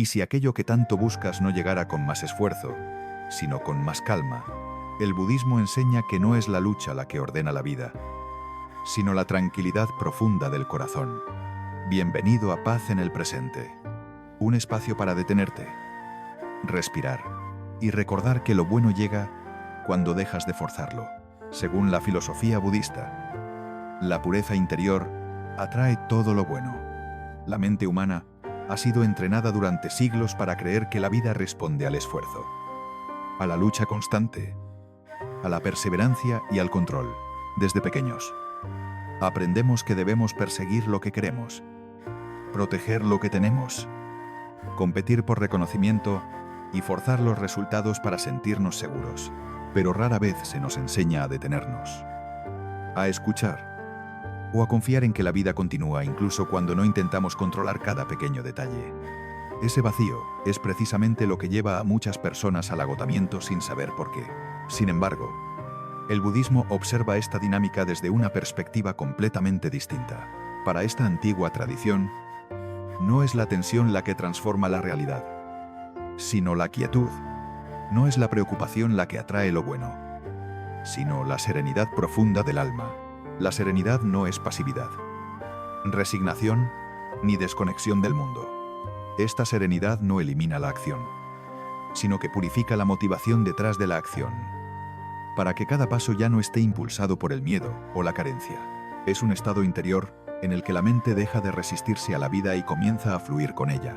Y si aquello que tanto buscas no llegara con más esfuerzo, sino con más calma, el budismo enseña que no es la lucha la que ordena la vida, sino la tranquilidad profunda del corazón. Bienvenido a Paz en el Presente. Un espacio para detenerte, respirar y recordar que lo bueno llega cuando dejas de forzarlo. Según la filosofía budista, la pureza interior atrae todo lo bueno. La mente humana ha sido entrenada durante siglos para creer que la vida responde al esfuerzo, a la lucha constante, a la perseverancia y al control. Desde pequeños, aprendemos que debemos perseguir lo que queremos, proteger lo que tenemos, competir por reconocimiento y forzar los resultados para sentirnos seguros. Pero rara vez se nos enseña a detenernos, a escuchar o a confiar en que la vida continúa incluso cuando no intentamos controlar cada pequeño detalle. Ese vacío es precisamente lo que lleva a muchas personas al agotamiento sin saber por qué. Sin embargo, el budismo observa esta dinámica desde una perspectiva completamente distinta. Para esta antigua tradición, no es la tensión la que transforma la realidad, sino la quietud. No es la preocupación la que atrae lo bueno, sino la serenidad profunda del alma. La serenidad no es pasividad, resignación ni desconexión del mundo. Esta serenidad no elimina la acción, sino que purifica la motivación detrás de la acción, para que cada paso ya no esté impulsado por el miedo o la carencia. Es un estado interior en el que la mente deja de resistirse a la vida y comienza a fluir con ella.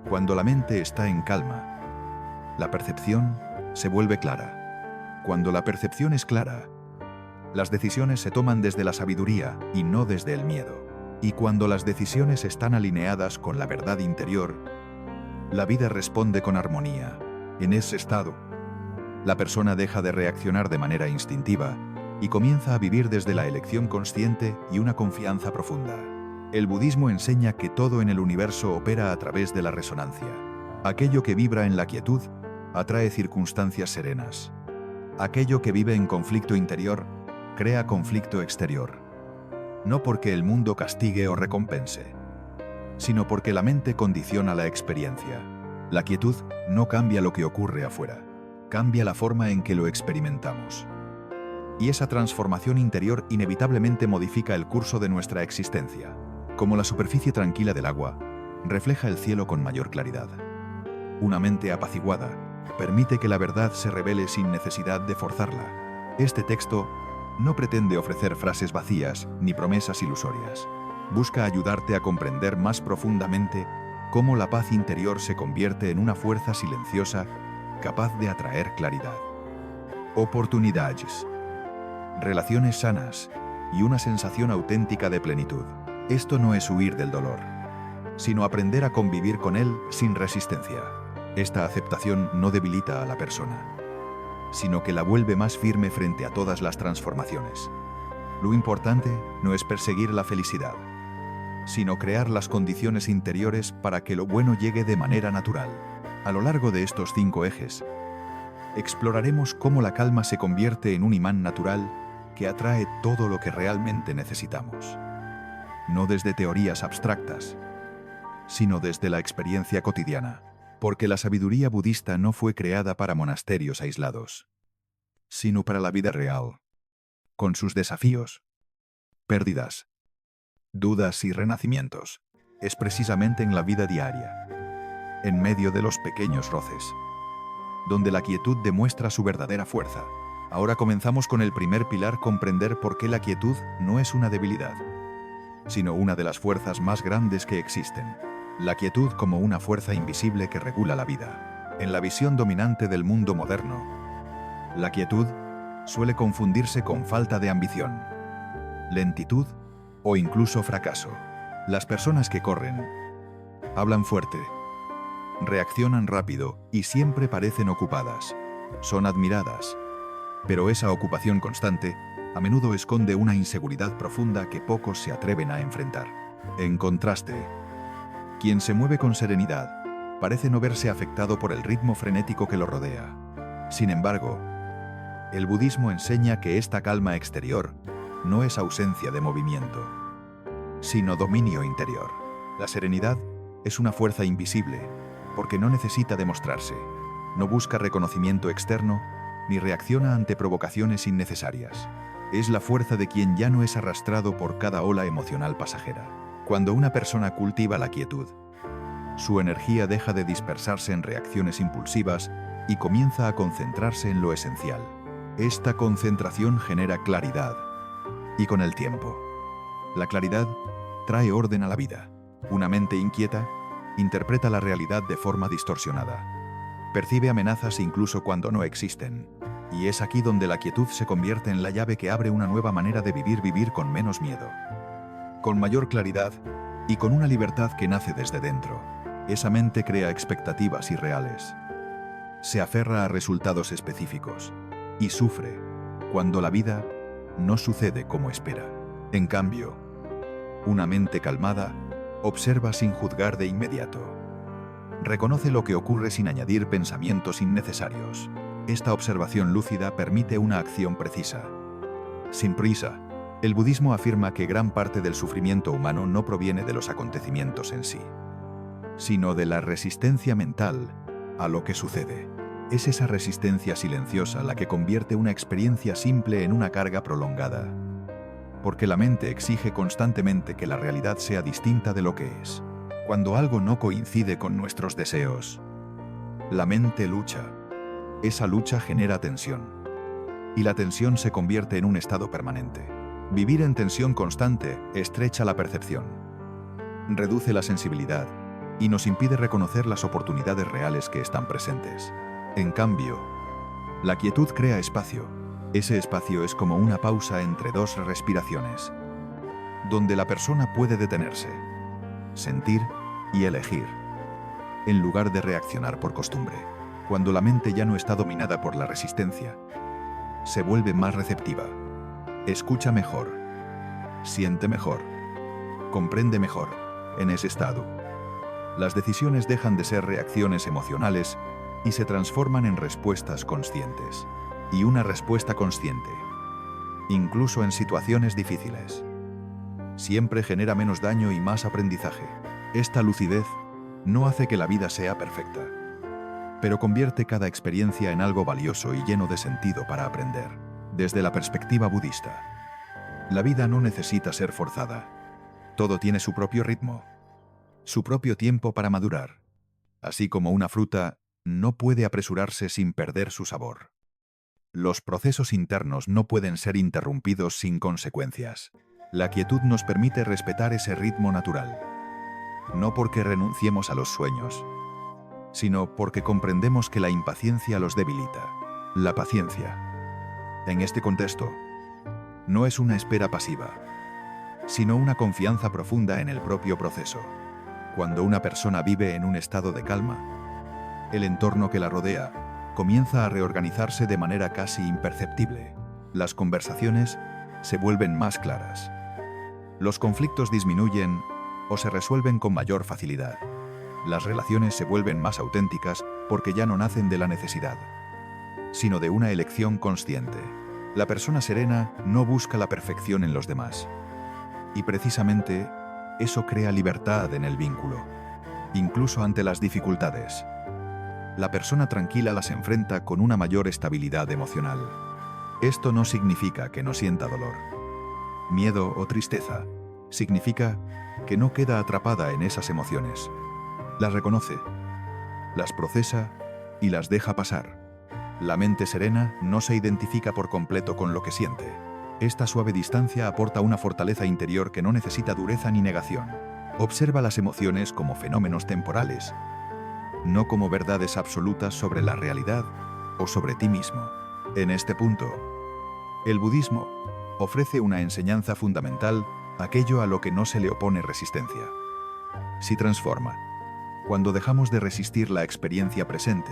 Cuando la mente está en calma, la percepción se vuelve clara. Cuando la percepción es clara, las decisiones se toman desde la sabiduría y no desde el miedo. Y cuando las decisiones están alineadas con la verdad interior, la vida responde con armonía. En ese estado, la persona deja de reaccionar de manera instintiva y comienza a vivir desde la elección consciente y una confianza profunda. El budismo enseña que todo en el universo opera a través de la resonancia. Aquello que vibra en la quietud atrae circunstancias serenas. Aquello que vive en conflicto interior crea conflicto exterior. No porque el mundo castigue o recompense, sino porque la mente condiciona la experiencia. La quietud no cambia lo que ocurre afuera, cambia la forma en que lo experimentamos. Y esa transformación interior inevitablemente modifica el curso de nuestra existencia. Como la superficie tranquila del agua, refleja el cielo con mayor claridad. Una mente apaciguada permite que la verdad se revele sin necesidad de forzarla. Este texto no pretende ofrecer frases vacías ni promesas ilusorias. Busca ayudarte a comprender más profundamente cómo la paz interior se convierte en una fuerza silenciosa capaz de atraer claridad, oportunidades, relaciones sanas y una sensación auténtica de plenitud. Esto no es huir del dolor, sino aprender a convivir con él sin resistencia. Esta aceptación no debilita a la persona, sino que la vuelve más firme frente a todas las transformaciones. Lo importante no es perseguir la felicidad, sino crear las condiciones interiores para que lo bueno llegue de manera natural. A lo largo de estos 5 ejes, exploraremos cómo la calma se convierte en un imán natural que atrae todo lo que realmente necesitamos. No desde teorías abstractas, sino desde la experiencia cotidiana. Porque la sabiduría budista no fue creada para monasterios aislados, sino para la vida real, con sus desafíos, pérdidas, dudas y renacimientos. Es precisamente en la vida diaria, en medio de los pequeños roces, donde la quietud demuestra su verdadera fuerza. Ahora comenzamos con el primer pilar: comprender por qué la quietud no es una debilidad, sino una de las fuerzas más grandes que existen. La quietud como una fuerza invisible que regula la vida. En la visión dominante del mundo moderno, la quietud suele confundirse con falta de ambición, lentitud o incluso fracaso. Las personas que corren, hablan fuerte, reaccionan rápido y siempre parecen ocupadas. Son admiradas, pero esa ocupación constante a menudo esconde una inseguridad profunda que pocos se atreven a enfrentar. En contraste, quien se mueve con serenidad parece no verse afectado por el ritmo frenético que lo rodea. Sin embargo, el budismo enseña que esta calma exterior no es ausencia de movimiento, sino dominio interior. La serenidad es una fuerza invisible porque no necesita demostrarse, no busca reconocimiento externo, ni reacciona ante provocaciones innecesarias. Es la fuerza de quien ya no es arrastrado por cada ola emocional pasajera. Cuando una persona cultiva la quietud, su energía deja de dispersarse en reacciones impulsivas y comienza a concentrarse en lo esencial. Esta concentración genera claridad, y con el tiempo, la claridad trae orden a la vida. Una mente inquieta interpreta la realidad de forma distorsionada. Percibe amenazas incluso cuando no existen. Y es aquí donde la quietud se convierte en la llave que abre una nueva manera de vivir con menos miedo, con mayor claridad y con una libertad que nace desde dentro. Esa mente crea expectativas irreales. Se aferra a resultados específicos y sufre cuando la vida no sucede como espera. En cambio, una mente calmada observa sin juzgar de inmediato. Reconoce lo que ocurre sin añadir pensamientos innecesarios. Esta observación lúcida permite una acción precisa. Sin prisa, el budismo afirma que gran parte del sufrimiento humano no proviene de los acontecimientos en sí, sino de la resistencia mental a lo que sucede. Es esa resistencia silenciosa la que convierte una experiencia simple en una carga prolongada, porque la mente exige constantemente que la realidad sea distinta de lo que es. Cuando algo no coincide con nuestros deseos, la mente lucha. Esa lucha genera tensión, y la tensión se convierte en un estado permanente. Vivir en tensión constante estrecha la percepción, reduce la sensibilidad y nos impide reconocer las oportunidades reales que están presentes. En cambio, la quietud crea espacio. Ese espacio es como una pausa entre dos respiraciones, donde la persona puede detenerse, sentir y elegir, en lugar de reaccionar por costumbre. Cuando la mente ya no está dominada por la resistencia, se vuelve más receptiva, escucha mejor, siente mejor, comprende mejor. En ese estado, las decisiones dejan de ser reacciones emocionales y se transforman en respuestas conscientes. Y una respuesta consciente, incluso en situaciones difíciles, siempre genera menos daño y más aprendizaje. Esta lucidez no hace que la vida sea perfecta, pero convierte cada experiencia en algo valioso y lleno de sentido para aprender. Desde la perspectiva budista, la vida no necesita ser forzada. Todo tiene su propio ritmo, su propio tiempo para madurar. Así como una fruta no puede apresurarse sin perder su sabor. Los procesos internos no pueden ser interrumpidos sin consecuencias. La quietud nos permite respetar ese ritmo natural, no porque renunciemos a los sueños, sino porque comprendemos que la impaciencia los debilita. La paciencia, en este contexto, no es una espera pasiva, sino una confianza profunda en el propio proceso. Cuando una persona vive en un estado de calma, el entorno que la rodea comienza a reorganizarse de manera casi imperceptible. Las conversaciones se vuelven más claras. Los conflictos disminuyen o se resuelven con mayor facilidad. Las relaciones se vuelven más auténticas porque ya no nacen de la necesidad, sino de una elección consciente. La persona serena no busca la perfección en los demás. Y precisamente eso crea libertad en el vínculo, incluso ante las dificultades. La persona tranquila las enfrenta con una mayor estabilidad emocional. Esto no significa que no sienta dolor, miedo o tristeza. Significa que no queda atrapada en esas emociones. Las reconoce, las procesa y las deja pasar. La mente serena no se identifica por completo con lo que siente. Esta suave distancia aporta una fortaleza interior que no necesita dureza ni negación. Observa las emociones como fenómenos temporales, no como verdades absolutas sobre la realidad o sobre ti mismo. En este punto, el budismo ofrece una enseñanza fundamental, aquello a lo que no se le opone resistencia. Se transforma. Cuando dejamos de resistir la experiencia presente,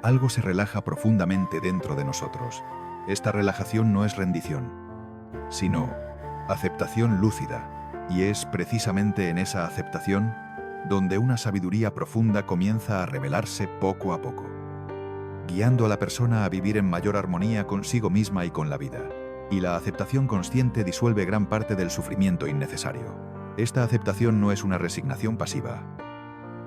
algo se relaja profundamente dentro de nosotros. Esta relajación no es rendición, sino aceptación lúcida, y es precisamente en esa aceptación donde una sabiduría profunda comienza a revelarse poco a poco, guiando a la persona a vivir en mayor armonía consigo misma y con la vida. Y la aceptación consciente disuelve gran parte del sufrimiento innecesario. Esta aceptación no es una resignación pasiva,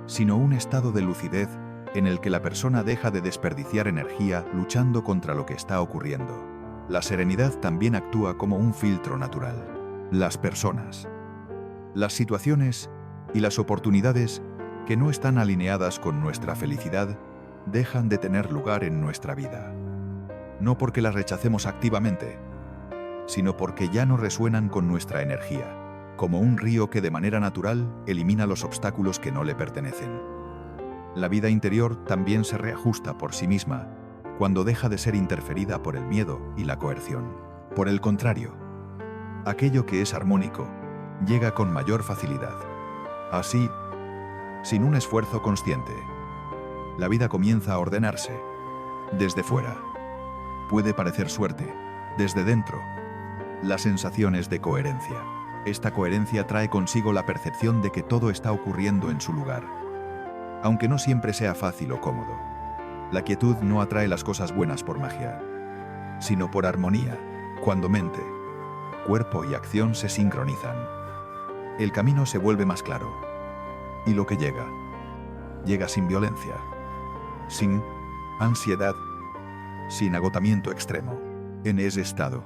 sino un estado de lucidez en el que la persona deja de desperdiciar energía luchando contra lo que está ocurriendo. La serenidad también actúa como un filtro natural. Las personas, las situaciones y las oportunidades que no están alineadas con nuestra felicidad dejan de tener lugar en nuestra vida. No porque las rechacemos activamente, sino porque ya no resuenan con nuestra energía, como un río que de manera natural elimina los obstáculos que no le pertenecen. La vida interior también se reajusta por sí misma cuando deja de ser interferida por el miedo y la coerción. Por el contrario, aquello que es armónico llega con mayor facilidad. Así, sin un esfuerzo consciente, la vida comienza a ordenarse. Desde fuera, puede parecer suerte. Desde dentro, la sensación es de coherencia. Esta coherencia trae consigo la percepción de que todo está ocurriendo en su lugar. Aunque no siempre sea fácil o cómodo, la quietud no atrae las cosas buenas por magia, sino por armonía, cuando mente, cuerpo y acción se sincronizan. El camino se vuelve más claro, y lo que llega sin violencia, sin ansiedad, sin agotamiento extremo. En ese estado,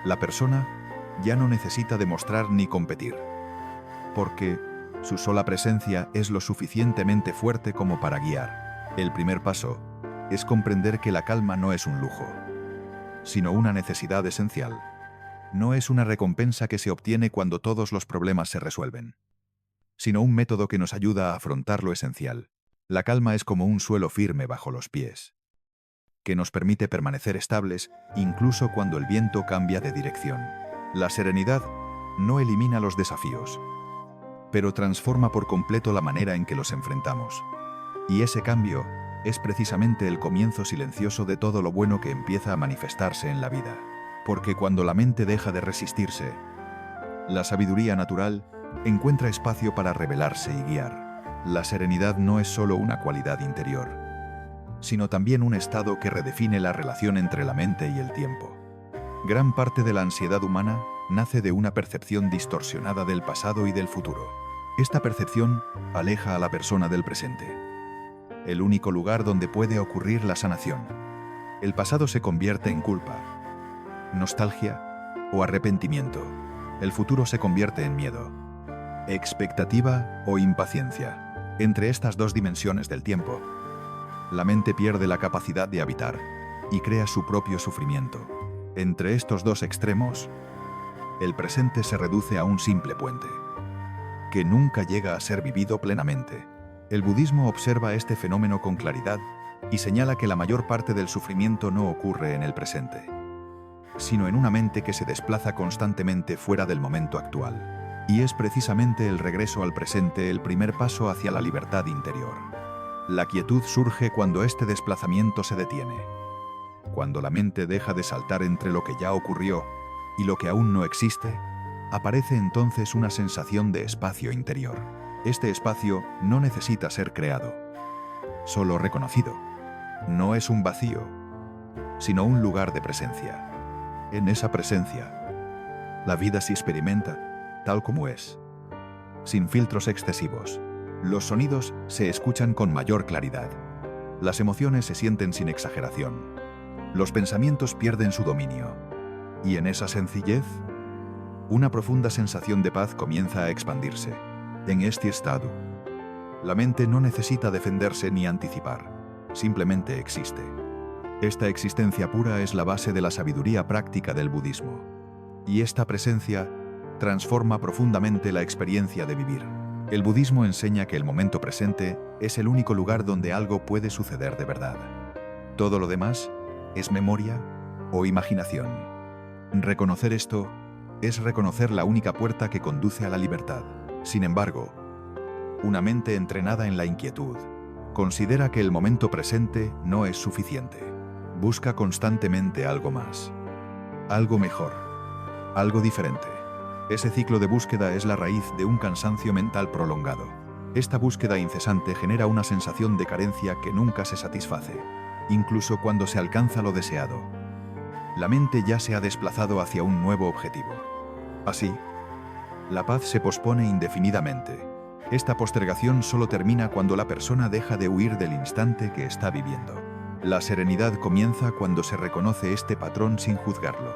la persona ya no necesita demostrar ni competir, porque su sola presencia es lo suficientemente fuerte como para guiar. El primer paso es comprender que la calma no es un lujo, sino una necesidad esencial. No es una recompensa que se obtiene cuando todos los problemas se resuelven, sino un método que nos ayuda a afrontar lo esencial. La calma es como un suelo firme bajo los pies, que nos permite permanecer estables incluso cuando el viento cambia de dirección. La serenidad no elimina los desafíos, pero transforma por completo la manera en que los enfrentamos. Y ese cambio es precisamente el comienzo silencioso de todo lo bueno que empieza a manifestarse en la vida. Porque cuando la mente deja de resistirse, la sabiduría natural encuentra espacio para revelarse y guiar. La serenidad no es solo una cualidad interior, sino también un estado que redefine la relación entre la mente y el tiempo. Gran parte de la ansiedad humana nace de una percepción distorsionada del pasado y del futuro. Esta percepción aleja a la persona del presente, el único lugar donde puede ocurrir la sanación. El pasado se convierte en culpa, nostalgia o arrepentimiento. El futuro se convierte en miedo, expectativa o impaciencia. Entre estas dos dimensiones del tiempo, la mente pierde la capacidad de habitar y crea su propio sufrimiento. Entre estos dos extremos, el presente se reduce a un simple puente, que nunca llega a ser vivido plenamente. El budismo observa este fenómeno con claridad y señala que la mayor parte del sufrimiento no ocurre en el presente, sino en una mente que se desplaza constantemente fuera del momento actual. Y es precisamente el regreso al presente el primer paso hacia la libertad interior. La quietud surge cuando este desplazamiento se detiene, cuando la mente deja de saltar entre lo que ya ocurrió y lo que aún no existe. Aparece entonces una sensación de espacio interior. Este espacio no necesita ser creado, solo reconocido. No es un vacío, sino un lugar de presencia. En esa presencia, la vida se experimenta tal como es, sin filtros excesivos. Los sonidos se escuchan con mayor claridad. Las emociones se sienten sin exageración. Los pensamientos pierden su dominio. Y en esa sencillez, una profunda sensación de paz comienza a expandirse. En este estado, la mente no necesita defenderse ni anticipar, simplemente existe. Esta existencia pura es la base de la sabiduría práctica del budismo. Y esta presencia transforma profundamente la experiencia de vivir. El budismo enseña que el momento presente es el único lugar donde algo puede suceder de verdad. Todo lo demás es memoria o imaginación. Reconocer esto es reconocer la única puerta que conduce a la libertad. Sin embargo, una mente entrenada en la inquietud considera que el momento presente no es suficiente. Busca constantemente algo más, algo mejor, algo diferente. Ese ciclo de búsqueda es la raíz de un cansancio mental prolongado. Esta búsqueda incesante genera una sensación de carencia que nunca se satisface, incluso cuando se alcanza lo deseado. La mente ya se ha desplazado hacia un nuevo objetivo. Así, la paz se pospone indefinidamente. Esta postergación solo termina cuando la persona deja de huir del instante que está viviendo. La serenidad comienza cuando se reconoce este patrón sin juzgarlo.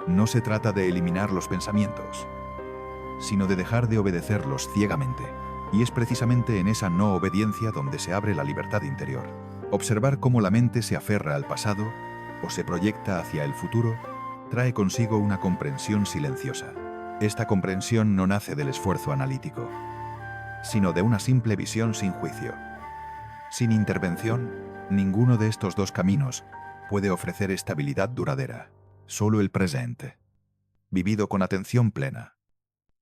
No se trata de eliminar los pensamientos, sino de dejar de obedecerlos ciegamente. Y es precisamente en esa no obediencia donde se abre la libertad interior. Observar cómo la mente se aferra al pasado o se proyecta hacia el futuro trae consigo una comprensión silenciosa. Esta comprensión no nace del esfuerzo analítico, sino de una simple visión sin juicio. Sin intervención, ninguno de estos dos caminos puede ofrecer estabilidad duradera. Solo el presente, vivido con atención plena,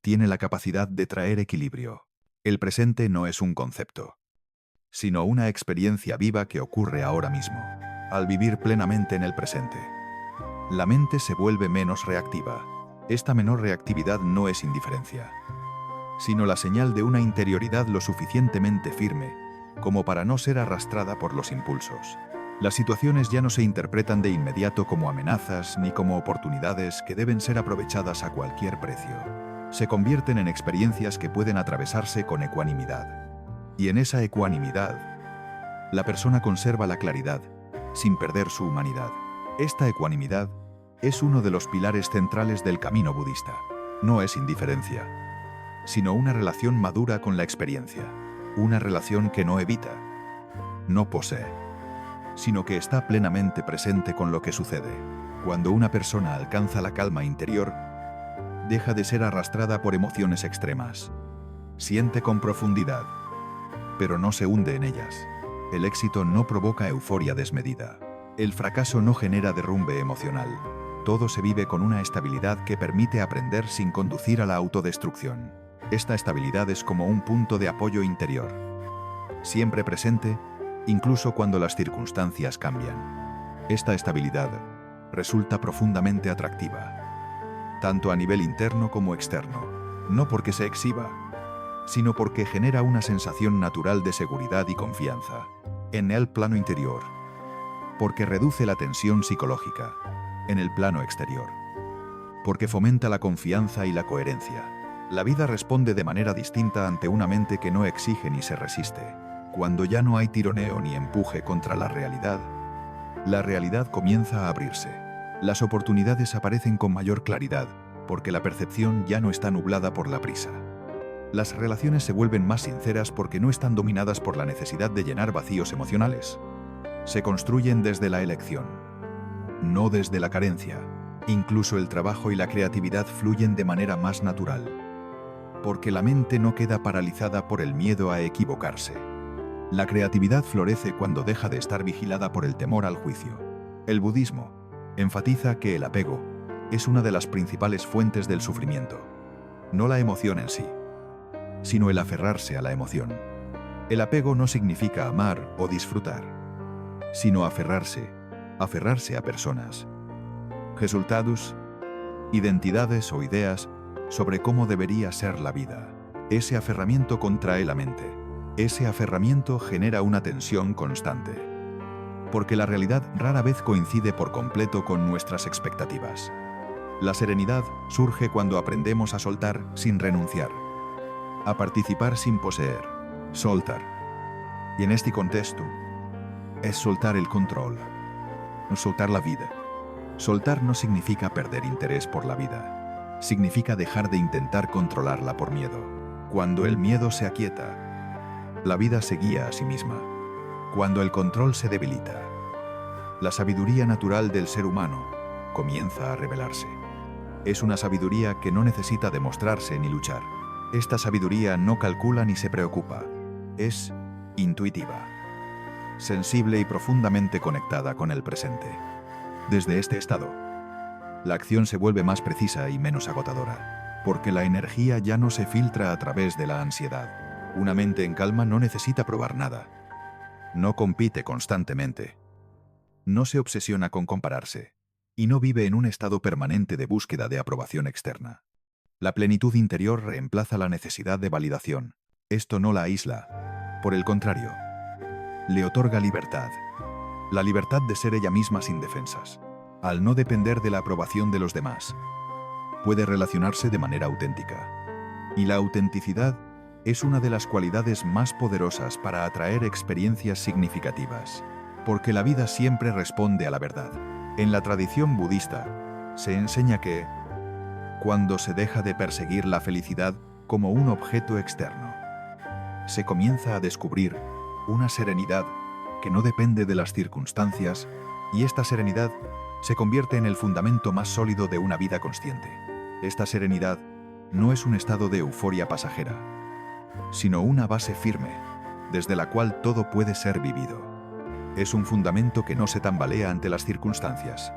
tiene la capacidad de traer equilibrio. El presente no es un concepto, sino una experiencia viva que ocurre ahora mismo. Al vivir plenamente en el presente, la mente se vuelve menos reactiva. Esta menor reactividad no es indiferencia, sino la señal de una interioridad lo suficientemente firme como para no ser arrastrada por los impulsos. Las situaciones ya no se interpretan de inmediato como amenazas ni como oportunidades que deben ser aprovechadas a cualquier precio. Se convierten en experiencias que pueden atravesarse con ecuanimidad. Y en esa ecuanimidad, la persona conserva la claridad, sin perder su humanidad. Esta ecuanimidad es uno de los pilares centrales del camino budista. No es indiferencia, sino una relación madura con la experiencia. Una relación que no evita, no posee, sino que está plenamente presente con lo que sucede. Cuando una persona alcanza la calma interior, deja de ser arrastrada por emociones extremas. Siente con profundidad, pero no se hunde en ellas. El éxito no provoca euforia desmedida. El fracaso no genera derrumbe emocional. Todo se vive con una estabilidad que permite aprender sin conducir a la autodestrucción. Esta estabilidad es como un punto de apoyo interior, siempre presente, incluso cuando las circunstancias cambian. Esta estabilidad resulta profundamente atractiva, tanto a nivel interno como externo, no porque se exhiba, sino porque genera una sensación natural de seguridad y confianza en el plano interior, porque reduce la tensión psicológica en el plano exterior, porque fomenta la confianza y la coherencia. La vida responde de manera distinta ante una mente que no exige ni se resiste. Cuando ya no hay tironeo ni empuje contra la realidad comienza a abrirse. Las oportunidades aparecen con mayor claridad, porque la percepción ya no está nublada por la prisa. Las relaciones se vuelven más sinceras porque no están dominadas por la necesidad de llenar vacíos emocionales. Se construyen desde la elección, no desde la carencia. Incluso el trabajo y la creatividad fluyen de manera más natural, porque la mente no queda paralizada por el miedo a equivocarse. La creatividad florece cuando deja de estar vigilada por el temor al juicio. El budismo enfatiza que el apego es una de las principales fuentes del sufrimiento. No la emoción en sí, sino el aferrarse a la emoción. El apego no significa amar o disfrutar, sino aferrarse a personas, resultados, identidades o ideas sobre cómo debería ser la vida. Ese aferramiento contrae la mente. Ese aferramiento genera una tensión constante, porque la realidad rara vez coincide por completo con nuestras expectativas. La serenidad surge cuando aprendemos a soltar sin renunciar, a participar sin poseer, soltar. Y en este contexto, es soltar el control, no soltar la vida. Soltar no significa perder interés por la vida. Significa dejar de intentar controlarla por miedo. Cuando el miedo se aquieta, la vida se guía a sí misma. Cuando el control se debilita, la sabiduría natural del ser humano comienza a revelarse. Es una sabiduría que no necesita demostrarse ni luchar. Esta sabiduría no calcula ni se preocupa. Es intuitiva, sensible y profundamente conectada con el presente. Desde este estado, la acción se vuelve más precisa y menos agotadora, porque la energía ya no se filtra a través de la ansiedad. Una mente en calma no necesita probar nada. No compite constantemente. No se obsesiona con compararse. Y no vive en un estado permanente de búsqueda de aprobación externa. La plenitud interior reemplaza la necesidad de validación. Esto no la aísla. Por el contrario, le otorga libertad. La libertad de ser ella misma sin defensas. Al no depender de la aprobación de los demás, puede relacionarse de manera auténtica. Y la autenticidad es una de las cualidades más poderosas para atraer experiencias significativas, porque la vida siempre responde a la verdad. En la tradición budista, se enseña que, cuando se deja de perseguir la felicidad como un objeto externo, se comienza a descubrir una serenidad que no depende de las circunstancias, y esta serenidad se convierte en el fundamento más sólido de una vida consciente. Esta serenidad no es un estado de euforia pasajera, sino una base firme, desde la cual todo puede ser vivido. Es un fundamento que no se tambalea ante las circunstancias,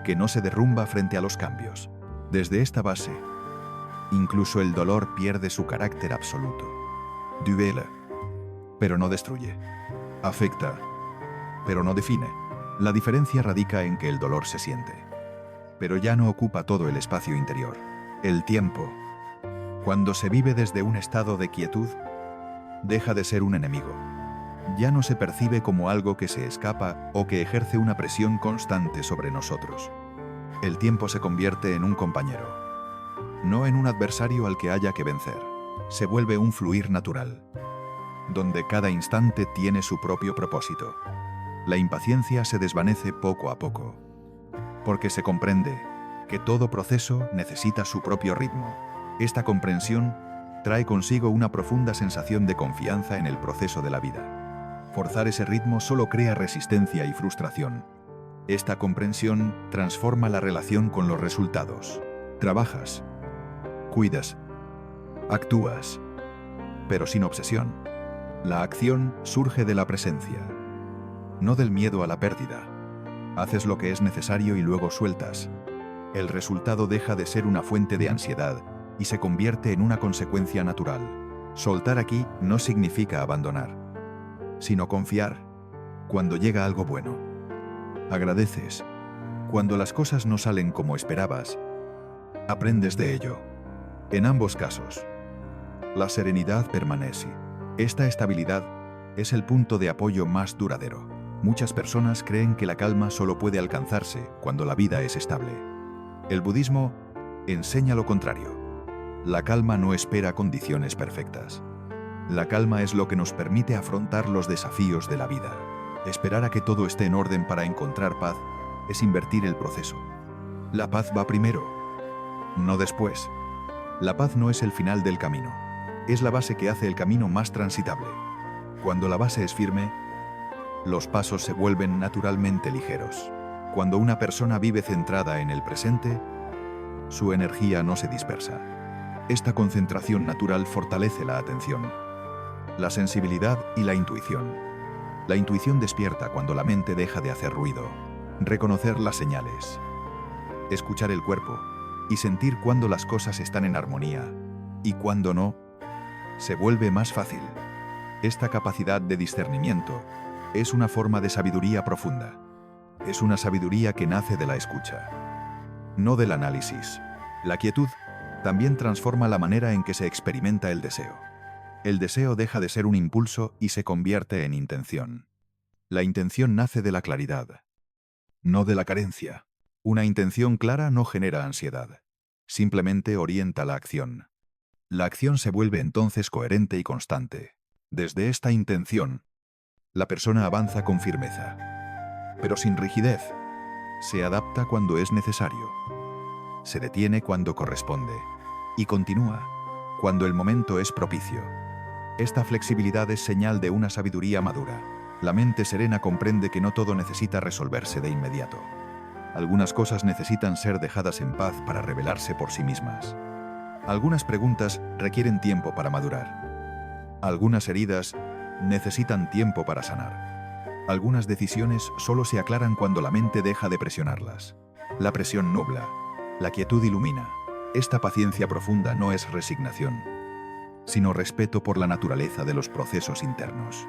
que no se derrumba frente a los cambios. Desde esta base, incluso el dolor pierde su carácter absoluto. Duele, pero no destruye. Afecta, pero no define. La diferencia radica en que el dolor se siente, pero ya no ocupa todo el espacio interior. El tiempo, cuando se vive desde un estado de quietud, deja de ser un enemigo. Ya no se percibe como algo que se escapa o que ejerce una presión constante sobre nosotros. El tiempo se convierte en un compañero, no en un adversario al que haya que vencer. Se vuelve un fluir natural, donde cada instante tiene su propio propósito. La impaciencia se desvanece poco a poco, porque se comprende que todo proceso necesita su propio ritmo. Esta comprensión trae consigo una profunda sensación de confianza en el proceso de la vida. Forzar ese ritmo solo crea resistencia y frustración. Esta comprensión transforma la relación con los resultados. Trabajas, cuidas, actúas, pero sin obsesión. La acción surge de la presencia, no del miedo a la pérdida. Haces lo que es necesario y luego sueltas. El resultado deja de ser una fuente de ansiedad y se convierte en una consecuencia natural. Soltar aquí no significa abandonar, sino confiar cuando llega algo bueno. Agradeces cuando las cosas no salen como esperabas. Aprendes de ello. En ambos casos, la serenidad permanece. Esta estabilidad es el punto de apoyo más duradero. Muchas personas creen que la calma solo puede alcanzarse cuando la vida es estable. El budismo enseña lo contrario. La calma no espera condiciones perfectas. La calma es lo que nos permite afrontar los desafíos de la vida. Esperar a que todo esté en orden para encontrar paz es invertir el proceso. La paz va primero, no después. La paz no es el final del camino. Es la base que hace el camino más transitable. Cuando la base es firme, los pasos se vuelven naturalmente ligeros. Cuando una persona vive centrada en el presente, su energía no se dispersa. Esta concentración natural fortalece la atención, la sensibilidad y la intuición. La intuición despierta cuando la mente deja de hacer ruido. Reconocer las señales, escuchar el cuerpo y sentir cuando las cosas están en armonía y cuando no, se vuelve más fácil. Esta capacidad de discernimiento es una forma de sabiduría profunda. Es una sabiduría que nace de la escucha, no del análisis. La quietud también transforma la manera en que se experimenta el deseo. El deseo deja de ser un impulso y se convierte en intención. La intención nace de la claridad, no de la carencia. Una intención clara no genera ansiedad, simplemente orienta la acción. La acción se vuelve entonces coherente y constante. Desde esta intención, la persona avanza con firmeza, pero sin rigidez. Se adapta cuando es necesario, se detiene cuando corresponde y continúa cuando el momento es propicio. Esta flexibilidad es señal de una sabiduría madura. La mente serena comprende que no todo necesita resolverse de inmediato. Algunas cosas necesitan ser dejadas en paz para revelarse por sí mismas. Algunas preguntas requieren tiempo para madurar. Algunas heridas necesitan tiempo para sanar. Algunas decisiones solo se aclaran cuando la mente deja de presionarlas. La presión nubla, la quietud ilumina. Esta paciencia profunda no es resignación, sino respeto por la naturaleza de los procesos internos.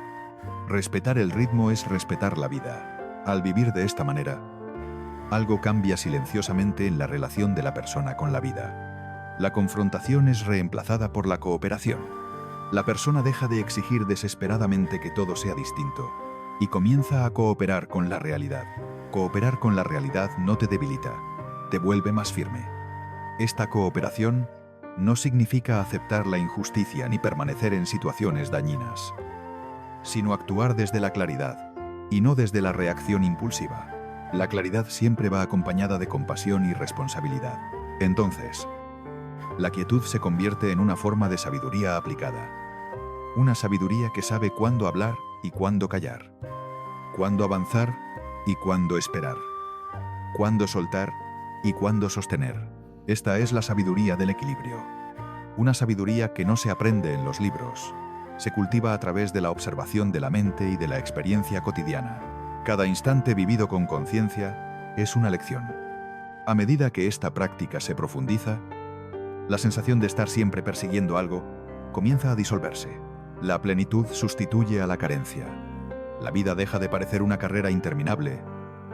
Respetar el ritmo es respetar la vida. Al vivir de esta manera, algo cambia silenciosamente en la relación de la persona con la vida. La confrontación es reemplazada por la cooperación. La persona deja de exigir desesperadamente que todo sea distinto y comienza a cooperar con la realidad. Cooperar con la realidad no te debilita, te vuelve más firme. Esta cooperación no significa aceptar la injusticia ni permanecer en situaciones dañinas, sino actuar desde la claridad y no desde la reacción impulsiva. La claridad siempre va acompañada de compasión y responsabilidad. Entonces, la quietud se convierte en una forma de sabiduría aplicada. Una sabiduría que sabe cuándo hablar y cuándo callar, cuándo avanzar y cuándo esperar, cuándo soltar y cuándo sostener. Esta es la sabiduría del equilibrio. Una sabiduría que no se aprende en los libros, se cultiva a través de la observación de la mente y de la experiencia cotidiana. Cada instante vivido con conciencia es una lección. A medida que esta práctica se profundiza, la sensación de estar siempre persiguiendo algo comienza a disolverse. La plenitud sustituye a la carencia. La vida deja de parecer una carrera interminable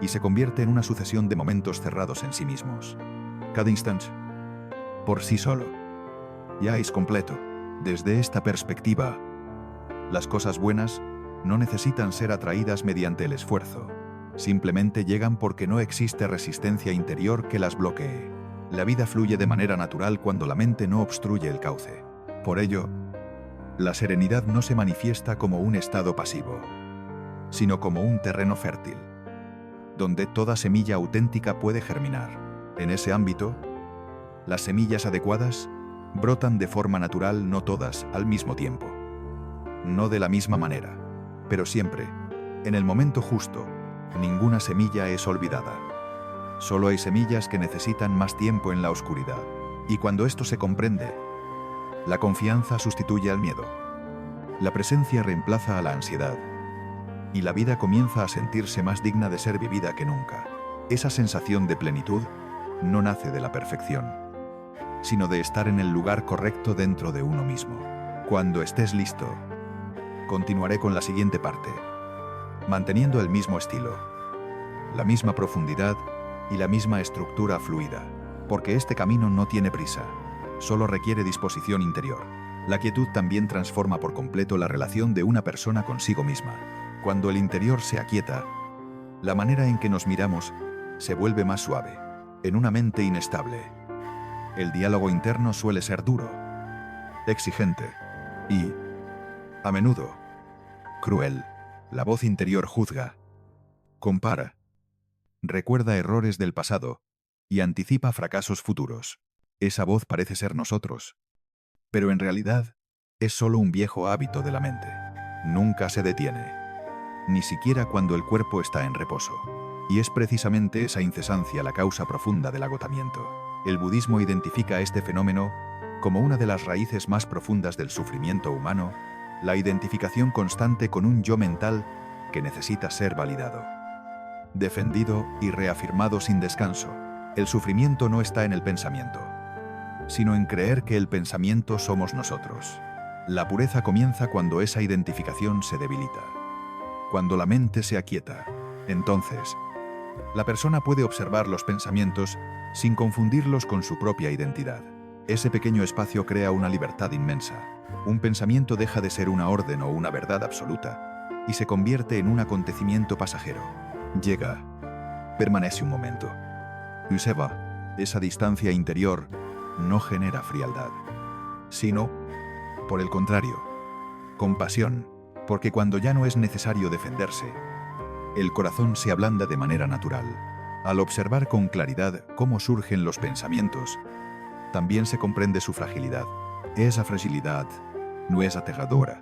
y se convierte en una sucesión de momentos cerrados en sí mismos. Cada instante, por sí solo, ya es completo. Desde esta perspectiva, las cosas buenas no necesitan ser atraídas mediante el esfuerzo. Simplemente llegan porque no existe resistencia interior que las bloquee. La vida fluye de manera natural cuando la mente no obstruye el cauce. Por ello, la serenidad no se manifiesta como un estado pasivo, sino como un terreno fértil, donde toda semilla auténtica puede germinar. En ese ámbito, las semillas adecuadas brotan de forma natural, no todas al mismo tiempo, no de la misma manera, pero siempre, en el momento justo. Ninguna semilla es olvidada. Solo hay semillas que necesitan más tiempo en la oscuridad. Y cuando esto se comprende, la confianza sustituye al miedo. La presencia reemplaza a la ansiedad. Y la vida comienza a sentirse más digna de ser vivida que nunca. Esa sensación de plenitud no nace de la perfección, sino de estar en el lugar correcto dentro de uno mismo. Cuando estés listo, continuaré con la siguiente parte, manteniendo el mismo estilo, la misma profundidad y la misma estructura fluida, porque este camino no tiene prisa, solo requiere disposición interior. La quietud también transforma por completo la relación de una persona consigo misma. Cuando el interior se aquieta, la manera en que nos miramos se vuelve más suave. En una mente inestable, el diálogo interno suele ser duro, exigente y, a menudo, cruel. La voz interior juzga, compara, recuerda errores del pasado y anticipa fracasos futuros. Esa voz parece ser nosotros, pero en realidad es solo un viejo hábito de la mente. Nunca se detiene, ni siquiera cuando el cuerpo está en reposo. Y es precisamente esa incesancia la causa profunda del agotamiento. El budismo identifica este fenómeno como una de las raíces más profundas del sufrimiento humano, la identificación constante con un yo mental que necesita ser validado, defendido y reafirmado sin descanso. El sufrimiento no está en el pensamiento, sino en creer que el pensamiento somos nosotros. La pureza comienza cuando esa identificación se debilita, cuando la mente se aquieta. Entonces, la persona puede observar los pensamientos sin confundirlos con su propia identidad. Ese pequeño espacio crea una libertad inmensa. Un pensamiento deja de ser una orden o una verdad absoluta y se convierte en un acontecimiento pasajero. Llega, permanece un momento y se va. Esa distancia interior no genera frialdad, sino, por el contrario, compasión, porque cuando ya no es necesario defenderse, el corazón se ablanda de manera natural. Al observar con claridad cómo surgen los pensamientos, también se comprende su fragilidad. Esa fragilidad no es aterradora,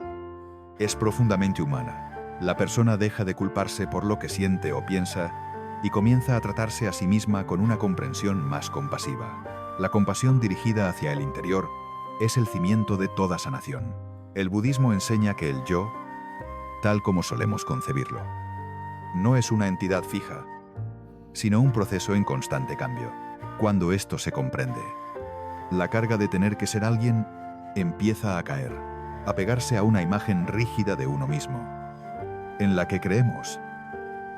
es profundamente humana. La persona deja de culparse por lo que siente o piensa y comienza a tratarse a sí misma con una comprensión más compasiva. La compasión dirigida hacia el interior es el cimiento de toda sanación. El budismo enseña que el yo, tal como solemos concebirlo, no es una entidad fija, sino un proceso en constante cambio. Cuando esto se comprende, la carga de tener que ser alguien empieza a caer, a pegarse a una imagen rígida de uno mismo, en la que creemos,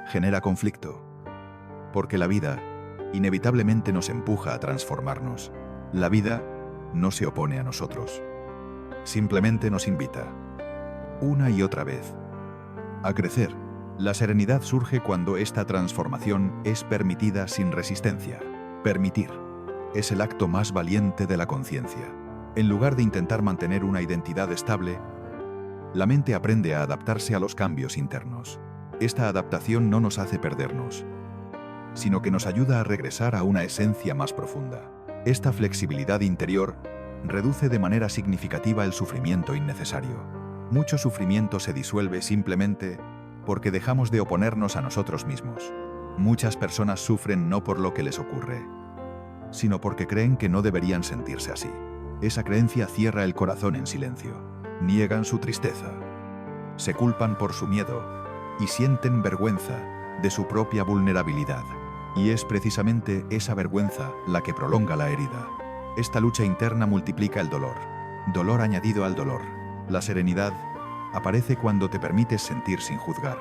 genera conflicto, porque la vida inevitablemente nos empuja a transformarnos. La vida no se opone a nosotros, simplemente nos invita, una y otra vez, a crecer. La serenidad surge cuando esta transformación es permitida sin resistencia. Permitir es el acto más valiente de la conciencia. En lugar de intentar mantener una identidad estable, la mente aprende a adaptarse a los cambios internos. Esta adaptación no nos hace perdernos, sino que nos ayuda a regresar a una esencia más profunda. Esta flexibilidad interior reduce de manera significativa el sufrimiento innecesario. Mucho sufrimiento se disuelve simplemente porque dejamos de oponernos a nosotros mismos. Muchas personas sufren no por lo que les ocurre, sino porque creen que no deberían sentirse así. Esa creencia cierra el corazón en silencio. Niegan su tristeza, se culpan por su miedo y sienten vergüenza de su propia vulnerabilidad. Y es precisamente esa vergüenza la que prolonga la herida. Esta lucha interna multiplica el dolor, dolor añadido al dolor. La serenidad aparece cuando te permites sentir sin juzgar.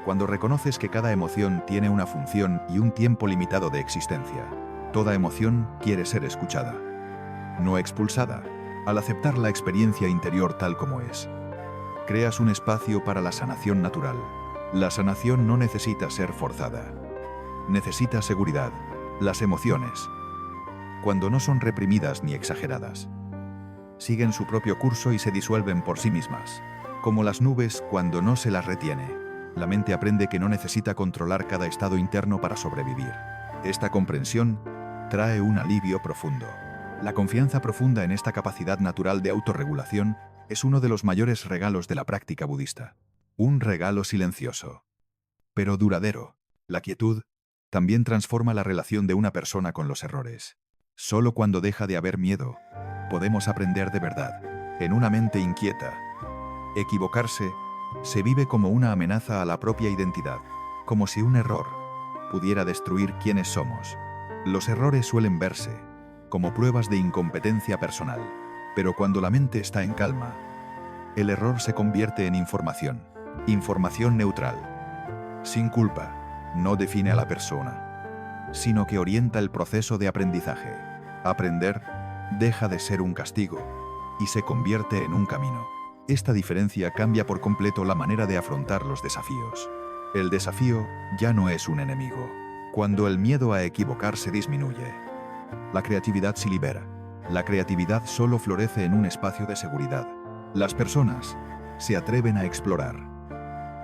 Cuando reconoces que cada emoción tiene una función y un tiempo limitado de existencia. Toda emoción quiere ser escuchada, no expulsada. Al aceptar la experiencia interior tal como es, creas un espacio para la sanación natural. La sanación no necesita ser forzada. Necesita seguridad. Las emociones, cuando no son reprimidas ni exageradas, siguen su propio curso y se disuelven por sí mismas. Como las nubes cuando no se las retiene. La mente aprende que no necesita controlar cada estado interno para sobrevivir. Esta comprensión trae un alivio profundo. La confianza profunda en esta capacidad natural de autorregulación es uno de los mayores regalos de la práctica budista. Un regalo silencioso, pero duradero. La quietud también transforma la relación de una persona con los errores. Solo cuando deja de haber miedo, podemos aprender de verdad. En una mente inquieta, equivocarse se vive como una amenaza a la propia identidad, como si un error pudiera destruir quiénes somos. Los errores suelen verse como pruebas de incompetencia personal, pero cuando la mente está en calma, el error se convierte en información neutral, sin culpa. No define a la persona, sino que orienta el proceso de aprendizaje. Aprender deja de ser un castigo y se convierte en un camino. Esta diferencia cambia por completo la manera de afrontar los desafíos. El desafío ya no es un enemigo. Cuando el miedo a equivocarse disminuye, la creatividad se libera. La creatividad solo florece en un espacio de seguridad. Las personas se atreven a explorar,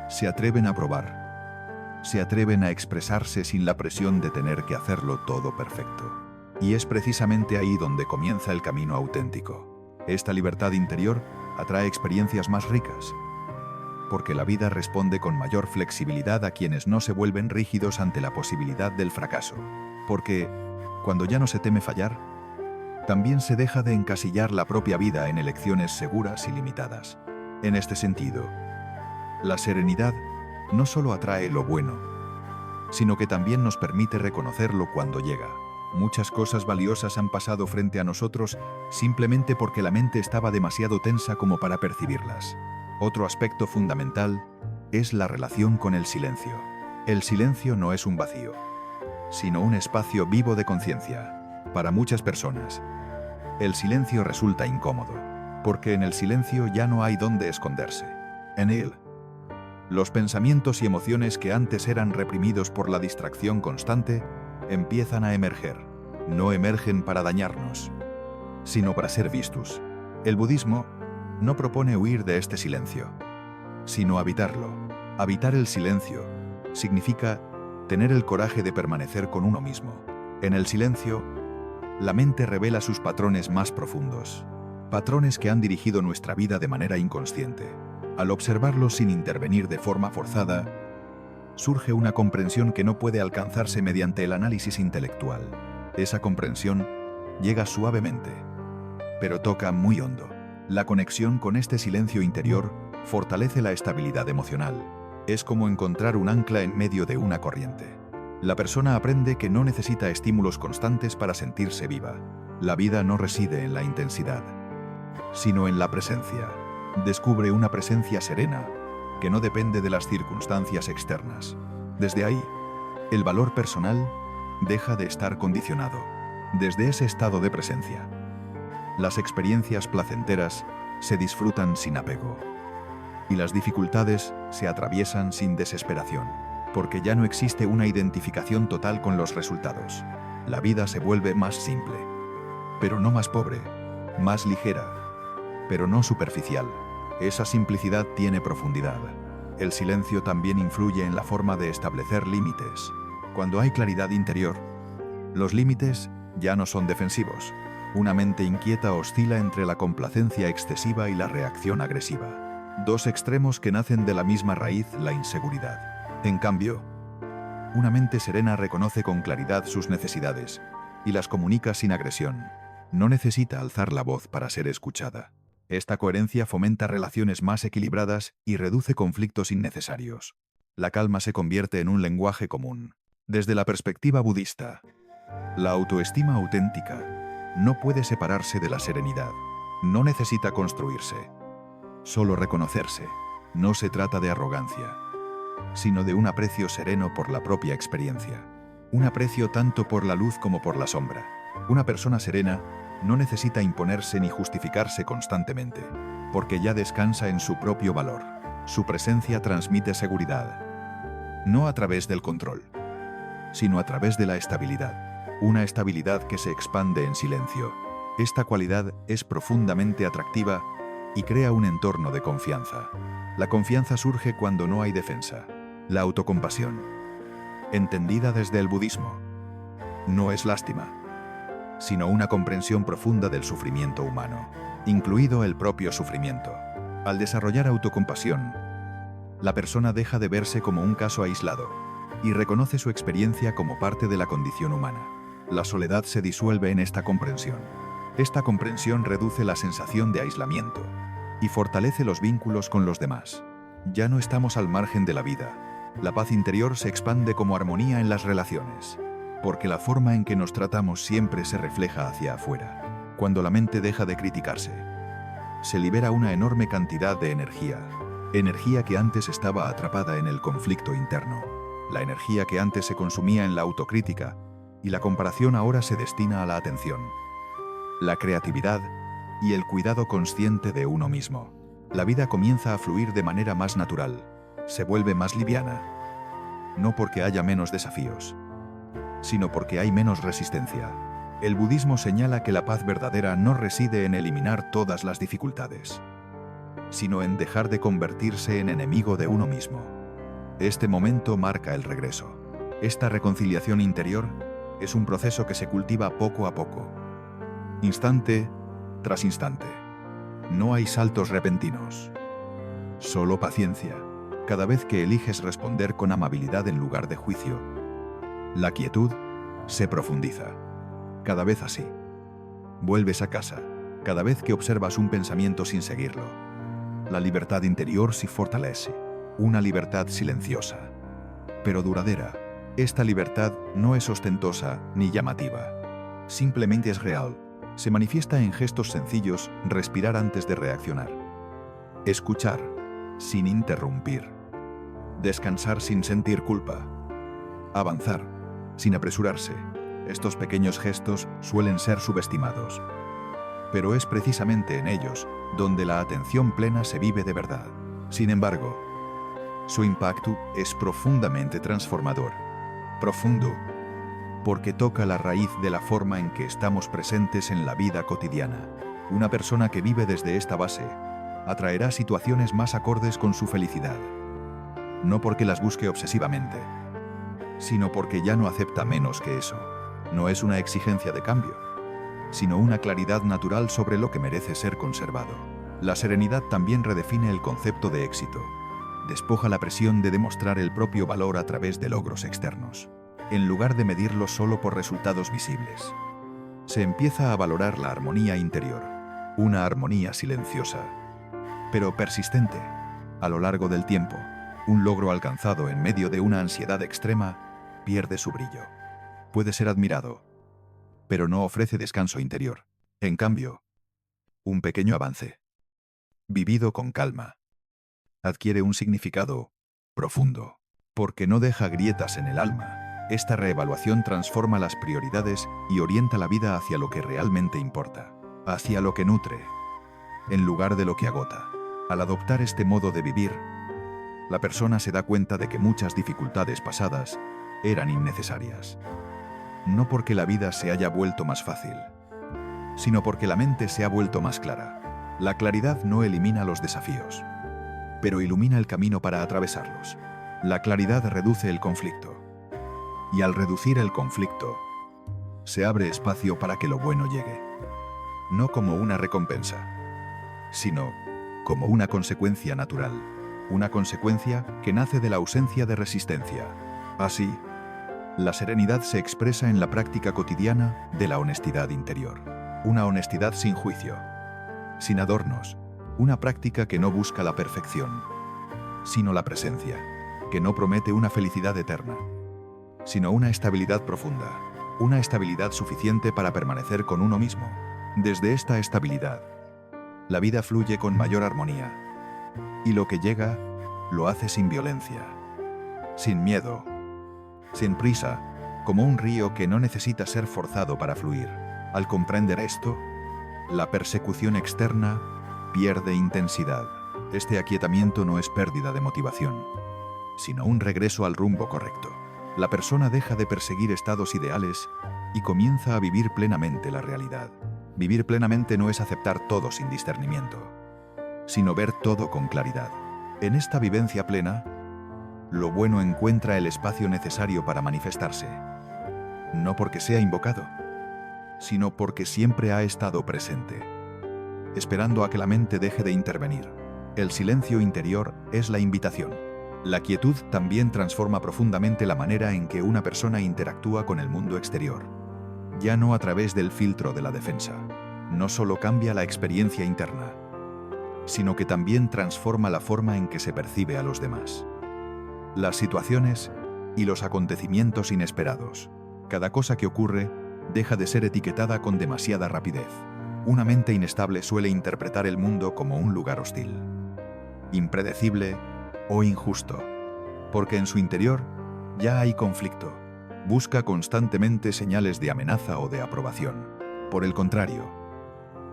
se atreven a probar, se atreven a expresarse sin la presión de tener que hacerlo todo perfecto. Y es precisamente ahí donde comienza el camino auténtico. Esta libertad interior atrae experiencias más ricas, porque la vida responde con mayor flexibilidad a quienes no se vuelven rígidos ante la posibilidad del fracaso. Porque, cuando ya no se teme fallar, también se deja de encasillar la propia vida en elecciones seguras y limitadas. En este sentido, la serenidad no solo atrae lo bueno, sino que también nos permite reconocerlo cuando llega. Muchas cosas valiosas han pasado frente a nosotros simplemente porque la mente estaba demasiado tensa como para percibirlas. Otro aspecto fundamental es la relación con el silencio. El silencio no es un vacío, sino un espacio vivo de conciencia. Para muchas personas, el silencio resulta incómodo, porque en el silencio ya no hay dónde esconderse. En él, los pensamientos y emociones que antes eran reprimidos por la distracción constante empiezan a emerger. No emergen para dañarnos, sino para ser vistos. El budismo no propone huir de este silencio, sino habitarlo. Habitar el silencio significa tener el coraje de permanecer con uno mismo. En el silencio, la mente revela sus patrones más profundos, patrones que han dirigido nuestra vida de manera inconsciente. Al observarlos sin intervenir de forma forzada, surge una comprensión que no puede alcanzarse mediante el análisis intelectual. Esa comprensión llega suavemente, pero toca muy hondo. La conexión con este silencio interior fortalece la estabilidad emocional. Es como encontrar un ancla en medio de una corriente. La persona aprende que no necesita estímulos constantes para sentirse viva. La vida no reside en la intensidad, sino en la presencia. Descubre una presencia serena que no depende de las circunstancias externas. Desde ahí, el valor personal deja de estar condicionado. Desde ese estado de presencia, las experiencias placenteras se disfrutan sin apego y las dificultades se atraviesan sin desesperación, porque ya no existe una identificación total con los resultados. La vida se vuelve más simple, pero no más pobre. más ligera, pero no superficial. Esa simplicidad tiene profundidad. El silencio también influye en la forma de establecer límites. Cuando hay claridad interior, los límites ya no son defensivos. Una mente inquieta oscila entre la complacencia excesiva y la reacción agresiva. Dos extremos que nacen de la misma raíz, la inseguridad. En cambio, una mente serena reconoce con claridad sus necesidades y las comunica sin agresión. No necesita alzar la voz para ser escuchada. Esta coherencia fomenta relaciones más equilibradas y reduce conflictos innecesarios. La calma se convierte en un lenguaje común. Desde la perspectiva budista, la autoestima auténtica no puede separarse de la serenidad. No necesita construirse, solo reconocerse. No se trata de arrogancia, sino de un aprecio sereno por la propia experiencia. Un aprecio tanto por la luz como por la sombra. Una persona serena no necesita imponerse ni justificarse constantemente, porque ya descansa en su propio valor. Su presencia transmite seguridad, no a través del control, sino a través de la estabilidad. Una estabilidad que se expande en silencio. Esta cualidad es profundamente atractiva y crea un entorno de confianza. La confianza surge cuando no hay defensa. La autocompasión, entendida desde el budismo, no es lástima, sino una comprensión profunda del sufrimiento humano, incluido el propio sufrimiento. Al desarrollar autocompasión, la persona deja de verse como un caso aislado y reconoce su experiencia como parte de la condición humana. La soledad se disuelve en esta comprensión. Esta comprensión reduce la sensación de aislamiento y fortalece los vínculos con los demás. Ya no estamos al margen de la vida. La paz interior se expande como armonía en las relaciones, porque la forma en que nos tratamos siempre se refleja hacia afuera. Cuando la mente deja de criticarse, se libera una enorme cantidad de energía que antes estaba atrapada en el conflicto interno. La energía que antes se consumía en la autocrítica y la comparación ahora se destina a la atención, la creatividad y el cuidado consciente de uno mismo. La vida comienza a fluir de manera más natural, se vuelve más liviana, no porque haya menos desafíos, sino porque hay menos resistencia. El budismo señala que la paz verdadera no reside en eliminar todas las dificultades, sino en dejar de convertirse en enemigo de uno mismo. Este momento marca el regreso. Esta reconciliación interior es un proceso que se cultiva poco a poco, instante tras instante. No hay saltos repentinos, solo paciencia. Cada vez que eliges responder con amabilidad en lugar de juicio, la quietud se profundiza. Cada vez así, vuelves a casa, cada vez que observas un pensamiento sin seguirlo. La libertad interior se fortalece, una libertad silenciosa, pero duradera. Esta libertad no es ostentosa ni llamativa, simplemente es real. Se manifiesta en gestos sencillos: respirar antes de reaccionar, escuchar sin interrumpir, descansar sin sentir culpa, avanzar sin apresurarse. Estos pequeños gestos suelen ser subestimados, pero es precisamente en ellos donde la atención plena se vive de verdad. Sin embargo, su impacto es profundamente transformador. Profundo, porque toca la raíz de la forma en que estamos presentes en la vida cotidiana. Una persona que vive desde esta base atraerá situaciones más acordes con su felicidad, no porque las busque obsesivamente, sino porque ya no acepta menos que eso. No es una exigencia de cambio, sino una claridad natural sobre lo que merece ser conservado. La serenidad también redefine el concepto de éxito. Despoja la presión de demostrar el propio valor a través de logros externos, en lugar de medirlo solo por resultados visibles. Se empieza a valorar la armonía interior, una armonía silenciosa, pero persistente. A lo largo del tiempo, un logro alcanzado en medio de una ansiedad extrema pierde su brillo. Puede ser admirado, pero no ofrece descanso interior. En cambio, un pequeño avance, vivido con calma, adquiere un significado profundo, porque no deja grietas en el alma. Esta reevaluación transforma las prioridades y orienta la vida hacia lo que realmente importa, hacia lo que nutre, en lugar de lo que agota. Al adoptar este modo de vivir, la persona se da cuenta de que muchas dificultades pasadas eran innecesarias. No porque la vida se haya vuelto más fácil, sino porque la mente se ha vuelto más clara. La claridad no elimina los desafíos, pero ilumina el camino para atravesarlos. La claridad reduce el conflicto, y al reducir el conflicto, se abre espacio para que lo bueno llegue. No como una recompensa, sino como una consecuencia natural. Una consecuencia que nace de la ausencia de resistencia. Así, la serenidad se expresa en la práctica cotidiana de la honestidad interior. Una honestidad sin juicio, sin adornos. Una práctica que no busca la perfección, sino la presencia. Que no promete una felicidad eterna, sino una estabilidad profunda. Una estabilidad suficiente para permanecer con uno mismo. Desde esta estabilidad, la vida fluye con mayor armonía. Y lo que llega, lo hace sin violencia, sin miedo, sin prisa, como un río que no necesita ser forzado para fluir. Al comprender esto, la persecución externa pierde intensidad. Este aquietamiento no es pérdida de motivación, sino un regreso al rumbo correcto. La persona deja de perseguir estados ideales y comienza a vivir plenamente la realidad. Vivir plenamente no es aceptar todo sin discernimiento, sino ver todo con claridad. En esta vivencia plena, lo bueno encuentra el espacio necesario para manifestarse, no porque sea invocado, sino porque siempre ha estado presente, esperando a que la mente deje de intervenir. El silencio interior es la invitación. La quietud también transforma profundamente la manera en que una persona interactúa con el mundo exterior. Ya no a través del filtro de la defensa. No solo cambia la experiencia interna, sino que también transforma la forma en que se percibe a los demás. Las situaciones y los acontecimientos inesperados. Cada cosa que ocurre deja de ser etiquetada con demasiada rapidez. Una mente inestable suele interpretar el mundo como un lugar hostil, impredecible o injusto, porque en su interior ya hay conflicto. Busca constantemente señales de amenaza o de aprobación. Por el contrario,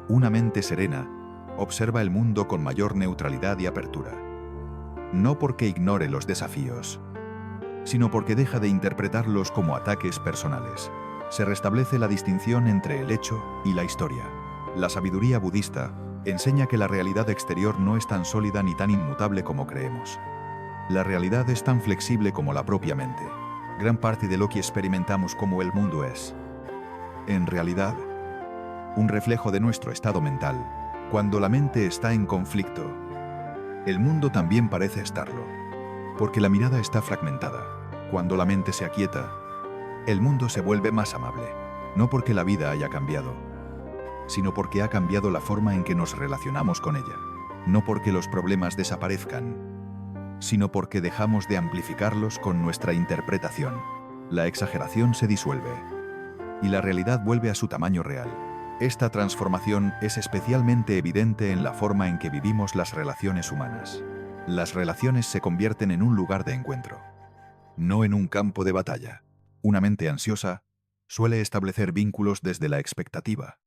una mente serena observa el mundo con mayor neutralidad y apertura. No porque ignore los desafíos, sino porque deja de interpretarlos como ataques personales. Se restablece la distinción entre el hecho y la historia. La sabiduría budista enseña que la realidad exterior no es tan sólida ni tan inmutable como creemos. La realidad es tan flexible como la propia mente. Gran parte de lo que experimentamos como el mundo es, en realidad, un reflejo de nuestro estado mental. Cuando la mente está en conflicto, el mundo también parece estarlo, porque la mirada está fragmentada. Cuando la mente se aquieta, el mundo se vuelve más amable, no porque la vida haya cambiado, sino porque ha cambiado la forma en que nos relacionamos con ella. No porque los problemas desaparezcan, sino porque dejamos de amplificarlos con nuestra interpretación. La exageración se disuelve, y la realidad vuelve a su tamaño real. Esta transformación es especialmente evidente en la forma en que vivimos las relaciones humanas. Las relaciones se convierten en un lugar de encuentro, no en un campo de batalla. Una mente ansiosa suele establecer vínculos desde la expectativa,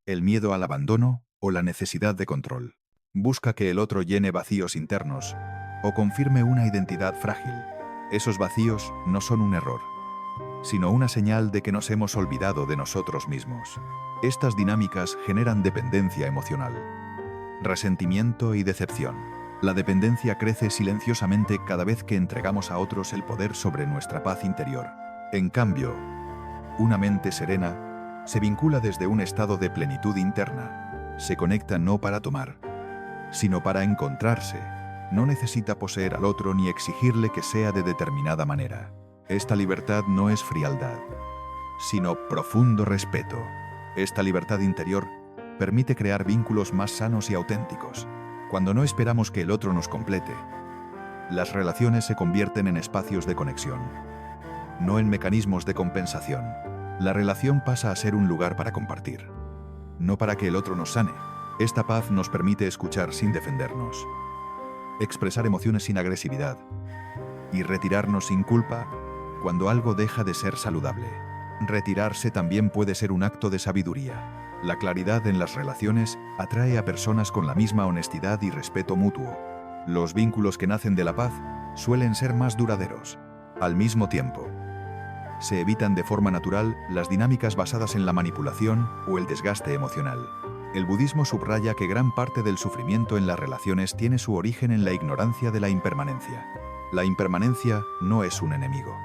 el miedo al abandono o la necesidad de control. Busca que el otro llene vacíos internos o confirme una identidad frágil. Esos vacíos no son un error, sino una señal de que nos hemos olvidado de nosotros mismos. Estas dinámicas generan dependencia emocional, resentimiento y decepción. La dependencia crece silenciosamente cada vez que entregamos a otros el poder sobre nuestra paz interior. En cambio, una mente serena se vincula desde un estado de plenitud interna. Se conecta no para tomar, sino para encontrarse. No necesita poseer al otro ni exigirle que sea de determinada manera. Esta libertad no es frialdad, sino profundo respeto. Esta libertad interior permite crear vínculos más sanos y auténticos. Cuando no esperamos que el otro nos complete, las relaciones se convierten en espacios de conexión, no en mecanismos de compensación. La relación pasa a ser un lugar para compartir, no para que el otro nos sane. Esta paz nos permite escuchar sin defendernos, expresar emociones sin agresividad y retirarnos sin culpa cuando algo deja de ser saludable. Retirarse también puede ser un acto de sabiduría. La claridad en las relaciones atrae a personas con la misma honestidad y respeto mutuo. Los vínculos que nacen de la paz suelen ser más duraderos. Al mismo tiempo, Se evitan de forma natural las dinámicas basadas en la manipulación o el desgaste emocional. El budismo subraya que gran parte del sufrimiento en las relaciones tiene su origen en la ignorancia de la impermanencia. La impermanencia no es un enemigo,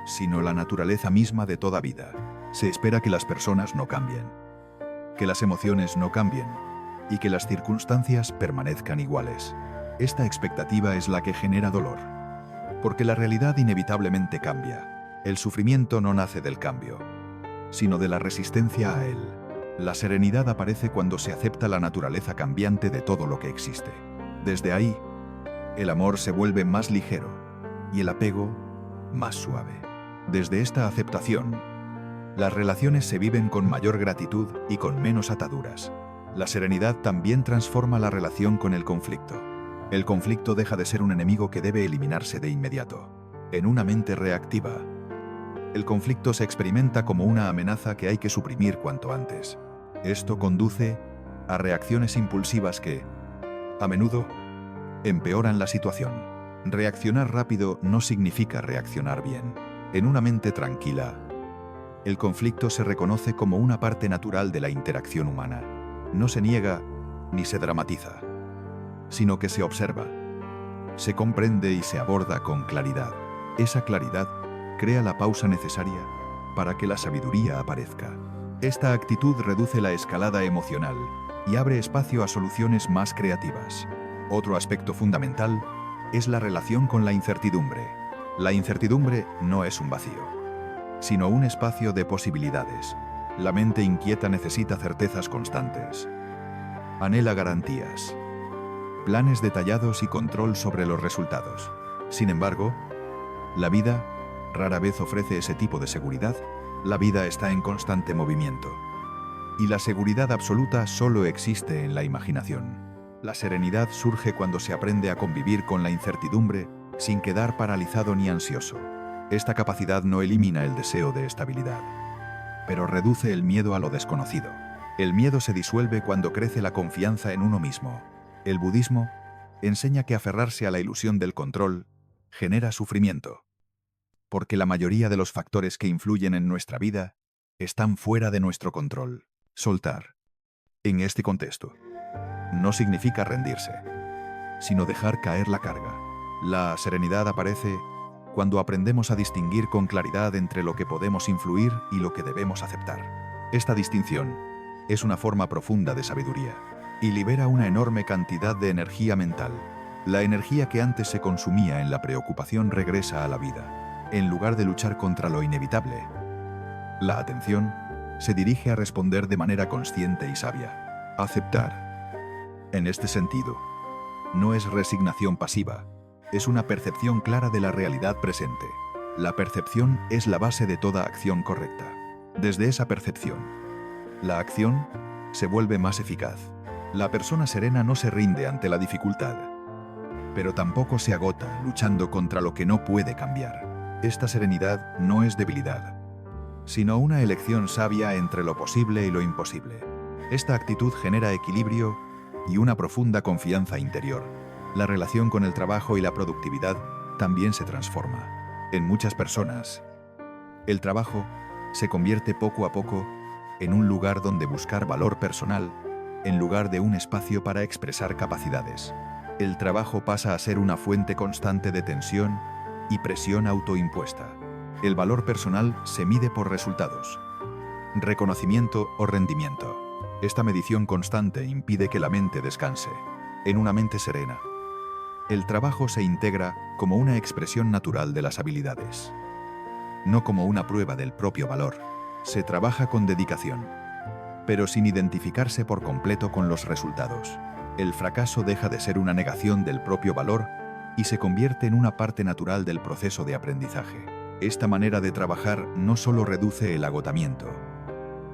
sino la naturaleza misma de toda vida. Se espera que las personas no cambien, que las emociones no cambien y que las circunstancias permanezcan iguales. Esta expectativa es la que genera dolor, porque la realidad inevitablemente cambia. El sufrimiento no nace del cambio, sino de la resistencia a él. La serenidad aparece cuando se acepta la naturaleza cambiante de todo lo que existe. Desde ahí, el amor se vuelve más ligero y el apego más suave. Desde esta aceptación, las relaciones se viven con mayor gratitud y con menos ataduras. La serenidad también transforma la relación con el conflicto. El conflicto deja de ser un enemigo que debe eliminarse de inmediato. En una mente reactiva, el conflicto se experimenta como una amenaza que hay que suprimir cuanto antes. Esto conduce a reacciones impulsivas que, a menudo, empeoran la situación. Reaccionar rápido no significa reaccionar bien. En una mente tranquila, el conflicto se reconoce como una parte natural de la interacción humana. No se niega ni se dramatiza, sino que se observa, se comprende y se aborda con claridad. Esa claridad crea la pausa necesaria para que la sabiduría aparezca. Esta actitud reduce la escalada emocional y abre espacio a soluciones más creativas. Otro aspecto fundamental es la relación con la incertidumbre. La incertidumbre no es un vacío, sino un espacio de posibilidades. La mente inquieta necesita certezas constantes. Anhela garantías, planes detallados y control sobre los resultados. Sin embargo, la vida rara vez ofrece ese tipo de seguridad. La vida está en constante movimiento. Y la seguridad absoluta solo existe en la imaginación. La serenidad surge cuando se aprende a convivir con la incertidumbre sin quedar paralizado ni ansioso. Esta capacidad no elimina el deseo de estabilidad, pero reduce el miedo a lo desconocido. El miedo se disuelve cuando crece la confianza en uno mismo. El budismo enseña que aferrarse a la ilusión del control genera sufrimiento, porque la mayoría de los factores que influyen en nuestra vida están fuera de nuestro control. Soltar, en este contexto, no significa rendirse, sino dejar caer la carga. La serenidad aparece cuando aprendemos a distinguir con claridad entre lo que podemos influir y lo que debemos aceptar. Esta distinción es una forma profunda de sabiduría y libera una enorme cantidad de energía mental. La energía que antes se consumía en la preocupación regresa a la vida. En lugar de luchar contra lo inevitable, la atención se dirige a responder de manera consciente y sabia. Aceptar, en este sentido, no es resignación pasiva, es una percepción clara de la realidad presente. La percepción es la base de toda acción correcta. Desde esa percepción, la acción se vuelve más eficaz. La persona serena no se rinde ante la dificultad, pero tampoco se agota luchando contra lo que no puede cambiar. Esta serenidad no es debilidad, sino una elección sabia entre lo posible y lo imposible. Esta actitud genera equilibrio y una profunda confianza interior. La relación con el trabajo y la productividad también se transforma. En muchas personas, el trabajo se convierte poco a poco en un lugar donde buscar valor personal, en lugar de un espacio para expresar capacidades. El trabajo pasa a ser una fuente constante de tensión y presión autoimpuesta. El valor personal se mide por resultados, reconocimiento o rendimiento. Esta medición constante impide que la mente descanse. En una mente serena, el trabajo se integra como una expresión natural de las habilidades, no como una prueba del propio valor. Se trabaja con dedicación, pero sin identificarse por completo con los resultados. El fracaso deja de ser una negación del propio valor y se convierte en una parte natural del proceso de aprendizaje. Esta manera de trabajar no solo reduce el agotamiento,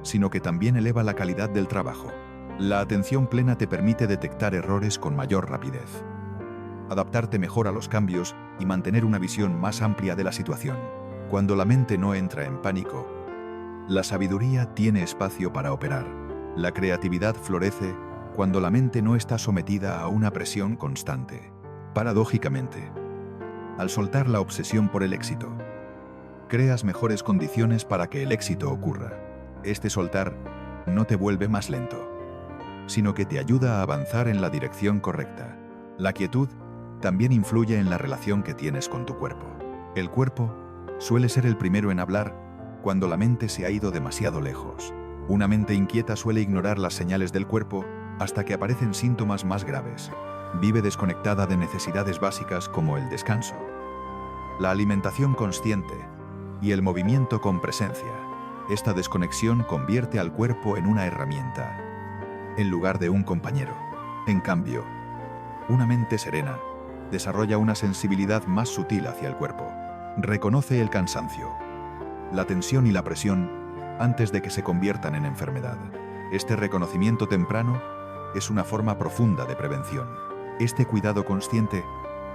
sino que también eleva la calidad del trabajo. La atención plena te permite detectar errores con mayor rapidez, adaptarte mejor a los cambios y mantener una visión más amplia de la situación. Cuando la mente no entra en pánico, la sabiduría tiene espacio para operar. La creatividad florece cuando la mente no está sometida a una presión constante. Paradójicamente, al soltar la obsesión por el éxito, creas mejores condiciones para que el éxito ocurra. Este soltar no te vuelve más lento, sino que te ayuda a avanzar en la dirección correcta. La quietud también influye en la relación que tienes con tu cuerpo. El cuerpo suele ser el primero en hablar cuando la mente se ha ido demasiado lejos. Una mente inquieta suele ignorar las señales del cuerpo hasta que aparecen síntomas más graves. Vive desconectada de necesidades básicas como el descanso, la alimentación consciente y el movimiento con presencia. Esta desconexión convierte al cuerpo en una herramienta, en lugar de un compañero. En cambio, una mente serena desarrolla una sensibilidad más sutil hacia el cuerpo. Reconoce el cansancio, la tensión y la presión antes de que se conviertan en enfermedad. Este reconocimiento temprano es una forma profunda de prevención. Este cuidado consciente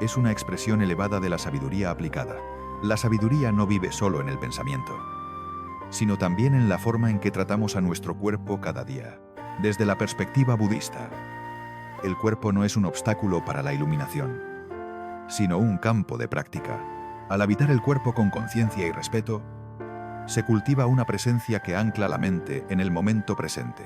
es una expresión elevada de la sabiduría aplicada. La sabiduría no vive solo en el pensamiento, sino también en la forma en que tratamos a nuestro cuerpo cada día. Desde la perspectiva budista, el cuerpo no es un obstáculo para la iluminación, sino un campo de práctica. Al habitar el cuerpo con conciencia y respeto, se cultiva una presencia que ancla la mente en el momento presente.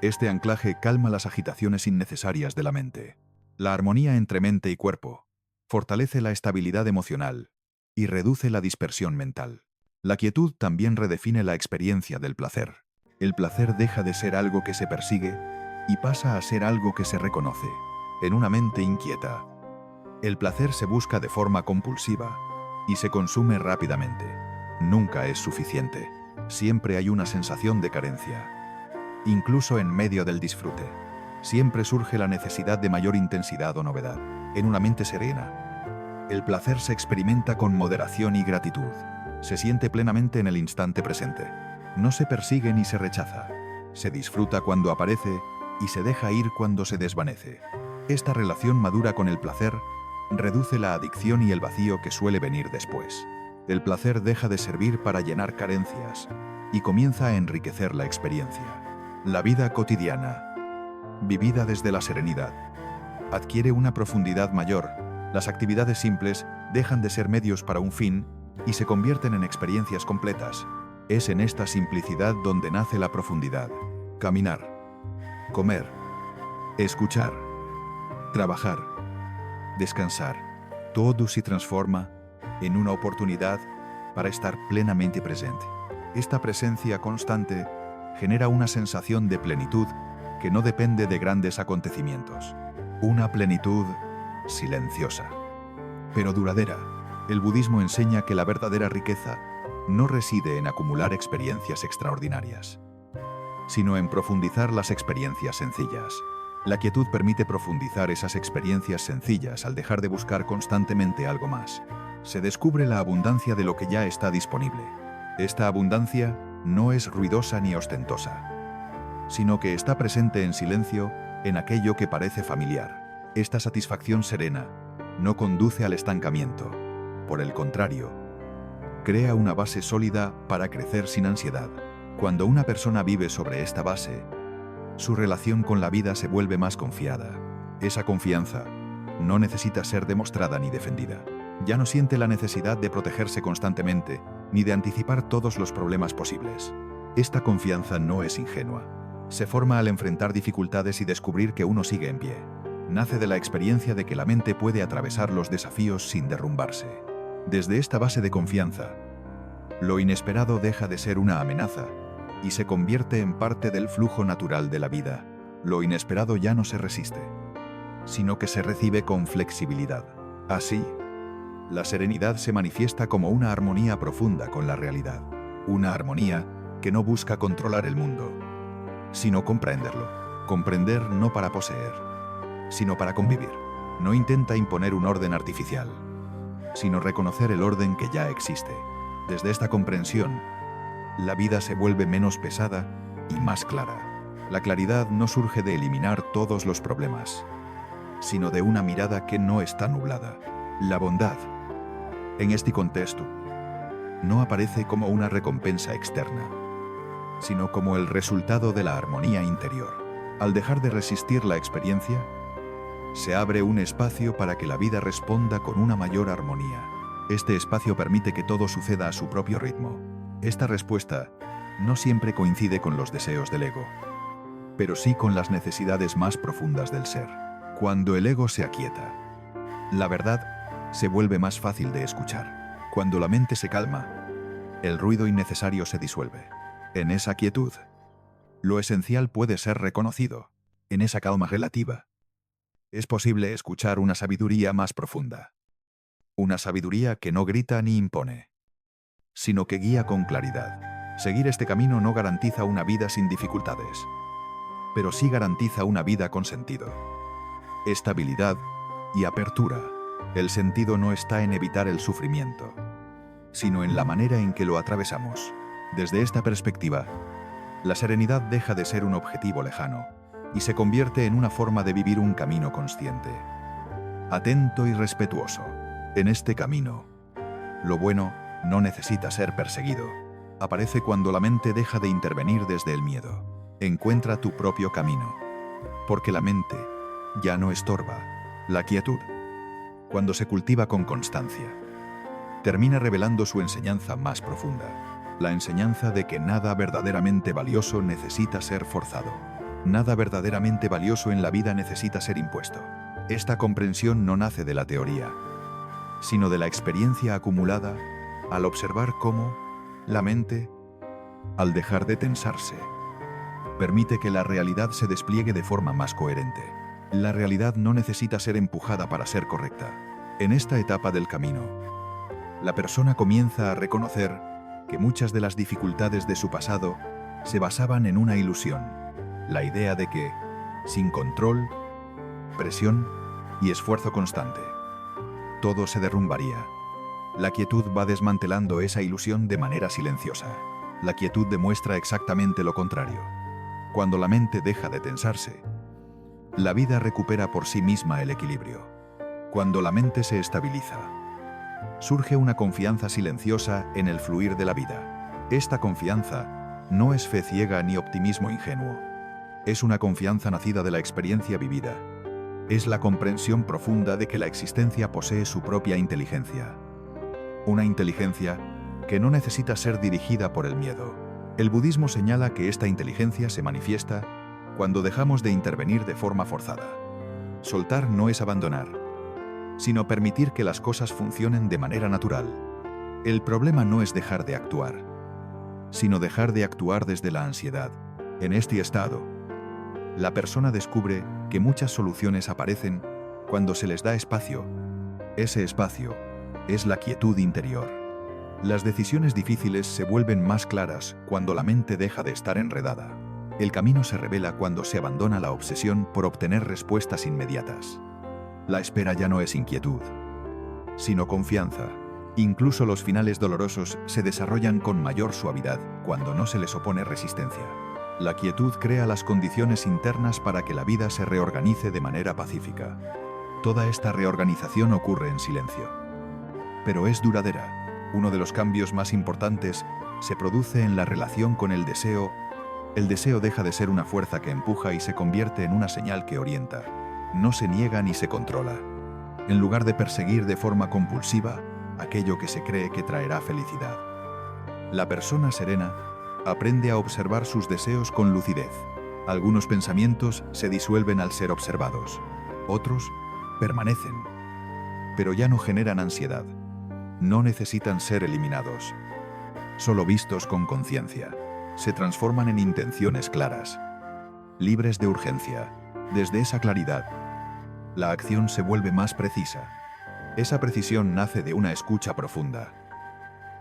Este anclaje calma las agitaciones innecesarias de la mente. La armonía entre mente y cuerpo fortalece la estabilidad emocional y reduce la dispersión mental. La quietud también redefine la experiencia del placer. El placer deja de ser algo que se persigue y pasa a ser algo que se reconoce. En una mente inquieta, el placer se busca de forma compulsiva y se consume rápidamente. Nunca es suficiente. Siempre hay una sensación de carencia. Incluso en medio del disfrute, siempre surge la necesidad de mayor intensidad o novedad. En una mente serena, el placer se experimenta con moderación y gratitud. Se siente plenamente en el instante presente. No se persigue ni se rechaza. Se disfruta cuando aparece y se deja ir cuando se desvanece. Esta relación madura con el placer reduce la adicción y el vacío que suele venir después. El placer deja de servir para llenar carencias y comienza a enriquecer la experiencia. La vida cotidiana, vivida desde la serenidad, adquiere una profundidad mayor. Las actividades simples dejan de ser medios para un fin y se convierten en experiencias completas. Es en esta simplicidad donde nace la profundidad. Caminar, comer, escuchar, trabajar, descansar, todo se transforma en una oportunidad para estar plenamente presente. Esta presencia constante genera una sensación de plenitud que no depende de grandes acontecimientos. Una plenitud silenciosa, pero duradera. El budismo enseña que la verdadera riqueza no reside en acumular experiencias extraordinarias, sino en profundizar las experiencias sencillas. La quietud permite profundizar esas experiencias sencillas al dejar de buscar constantemente algo más. Se descubre la abundancia de lo que ya está disponible. Esta abundancia no es ruidosa ni ostentosa, sino que está presente en silencio en aquello que parece familiar. Esta satisfacción serena no conduce al estancamiento. Por el contrario, crea una base sólida para crecer sin ansiedad. Cuando una persona vive sobre esta base, su relación con la vida se vuelve más confiada. Esa confianza no necesita ser demostrada ni defendida. Ya no siente la necesidad de protegerse constantemente, ni de anticipar todos los problemas posibles. Esta confianza no es ingenua. Se forma al enfrentar dificultades y descubrir que uno sigue en pie. Nace de la experiencia de que la mente puede atravesar los desafíos sin derrumbarse. Desde esta base de confianza, lo inesperado deja de ser una amenaza y se convierte en parte del flujo natural de la vida. Lo inesperado ya no se resiste, sino que se recibe con flexibilidad. Así, la serenidad se manifiesta como una armonía profunda con la realidad. Una armonía que no busca controlar el mundo, sino comprenderlo. Comprender no para poseer, sino para convivir. No intenta imponer un orden artificial, sino reconocer el orden que ya existe. Desde esta comprensión, la vida se vuelve menos pesada y más clara. La claridad no surge de eliminar todos los problemas, sino de una mirada que no está nublada. La bondad, en este contexto, no aparece como una recompensa externa, sino como el resultado de la armonía interior. Al dejar de resistir la experiencia, se abre un espacio para que la vida responda con una mayor armonía. Este espacio permite que todo suceda a su propio ritmo. Esta respuesta no siempre coincide con los deseos del ego, pero sí con las necesidades más profundas del ser. Cuando el ego se aquieta, la verdad se vuelve más fácil de escuchar. Cuando la mente se calma, el ruido innecesario se disuelve. En esa quietud, lo esencial puede ser reconocido. En esa calma relativa, es posible escuchar una sabiduría más profunda. Una sabiduría que no grita ni impone, sino que guía con claridad. Seguir este camino no garantiza una vida sin dificultades, pero sí garantiza una vida con sentido, estabilidad y apertura. El sentido no está en evitar el sufrimiento, sino en la manera en que lo atravesamos. Desde esta perspectiva, la serenidad deja de ser un objetivo lejano y se convierte en una forma de vivir un camino consciente, atento y respetuoso. En este camino, lo bueno no necesita ser perseguido. Aparece cuando la mente deja de intervenir desde el miedo. Encuentra tu propio camino, porque la mente ya no estorba. La quietud, cuando se cultiva con constancia, termina revelando su enseñanza más profunda, la enseñanza de que nada verdaderamente valioso necesita ser forzado. Nada verdaderamente valioso en la vida necesita ser impuesto. Esta comprensión no nace de la teoría, sino de la experiencia acumulada al observar cómo la mente, al dejar de tensarse, permite que la realidad se despliegue de forma más coherente. La realidad no necesita ser empujada para ser correcta. En esta etapa del camino, la persona comienza a reconocer que muchas de las dificultades de su pasado se basaban en una ilusión, la idea de que, sin control, presión y esfuerzo constante, todo se derrumbaría. La quietud va desmantelando esa ilusión de manera silenciosa. La quietud demuestra exactamente lo contrario. Cuando la mente deja de tensarse, la vida recupera por sí misma el equilibrio. Cuando la mente se estabiliza, surge una confianza silenciosa en el fluir de la vida. Esta confianza no es fe ciega ni optimismo ingenuo. Es una confianza nacida de la experiencia vivida. Es la comprensión profunda de que la existencia posee su propia inteligencia. Una inteligencia que no necesita ser dirigida por el miedo. El budismo señala que esta inteligencia se manifiesta cuando dejamos de intervenir de forma forzada. Soltar no es abandonar, sino permitir que las cosas funcionen de manera natural. El problema no es dejar de actuar, sino dejar de actuar desde la ansiedad. En este estado, la persona descubre que muchas soluciones aparecen cuando se les da espacio. Ese espacio es la quietud interior. Las decisiones difíciles se vuelven más claras cuando la mente deja de estar enredada. El camino se revela cuando se abandona la obsesión por obtener respuestas inmediatas. La espera ya no es inquietud, sino confianza. Incluso los finales dolorosos se desarrollan con mayor suavidad cuando no se les opone resistencia. La quietud crea las condiciones internas para que la vida se reorganice de manera pacífica. Toda esta reorganización ocurre en silencio, pero es duradera. Uno de los cambios más importantes se produce en la relación con el deseo. El deseo deja de ser una fuerza que empuja y se convierte en una señal que orienta. No se niega ni se controla. En lugar de perseguir de forma compulsiva aquello que se cree que traerá felicidad, la persona serena aprende a observar sus deseos con lucidez. Algunos pensamientos se disuelven al ser observados. Otros permanecen, pero ya no generan ansiedad. No necesitan ser eliminados. Solo vistos con conciencia, se transforman en intenciones claras, libres de urgencia. Desde esa claridad, la acción se vuelve más precisa. Esa precisión nace de una escucha profunda,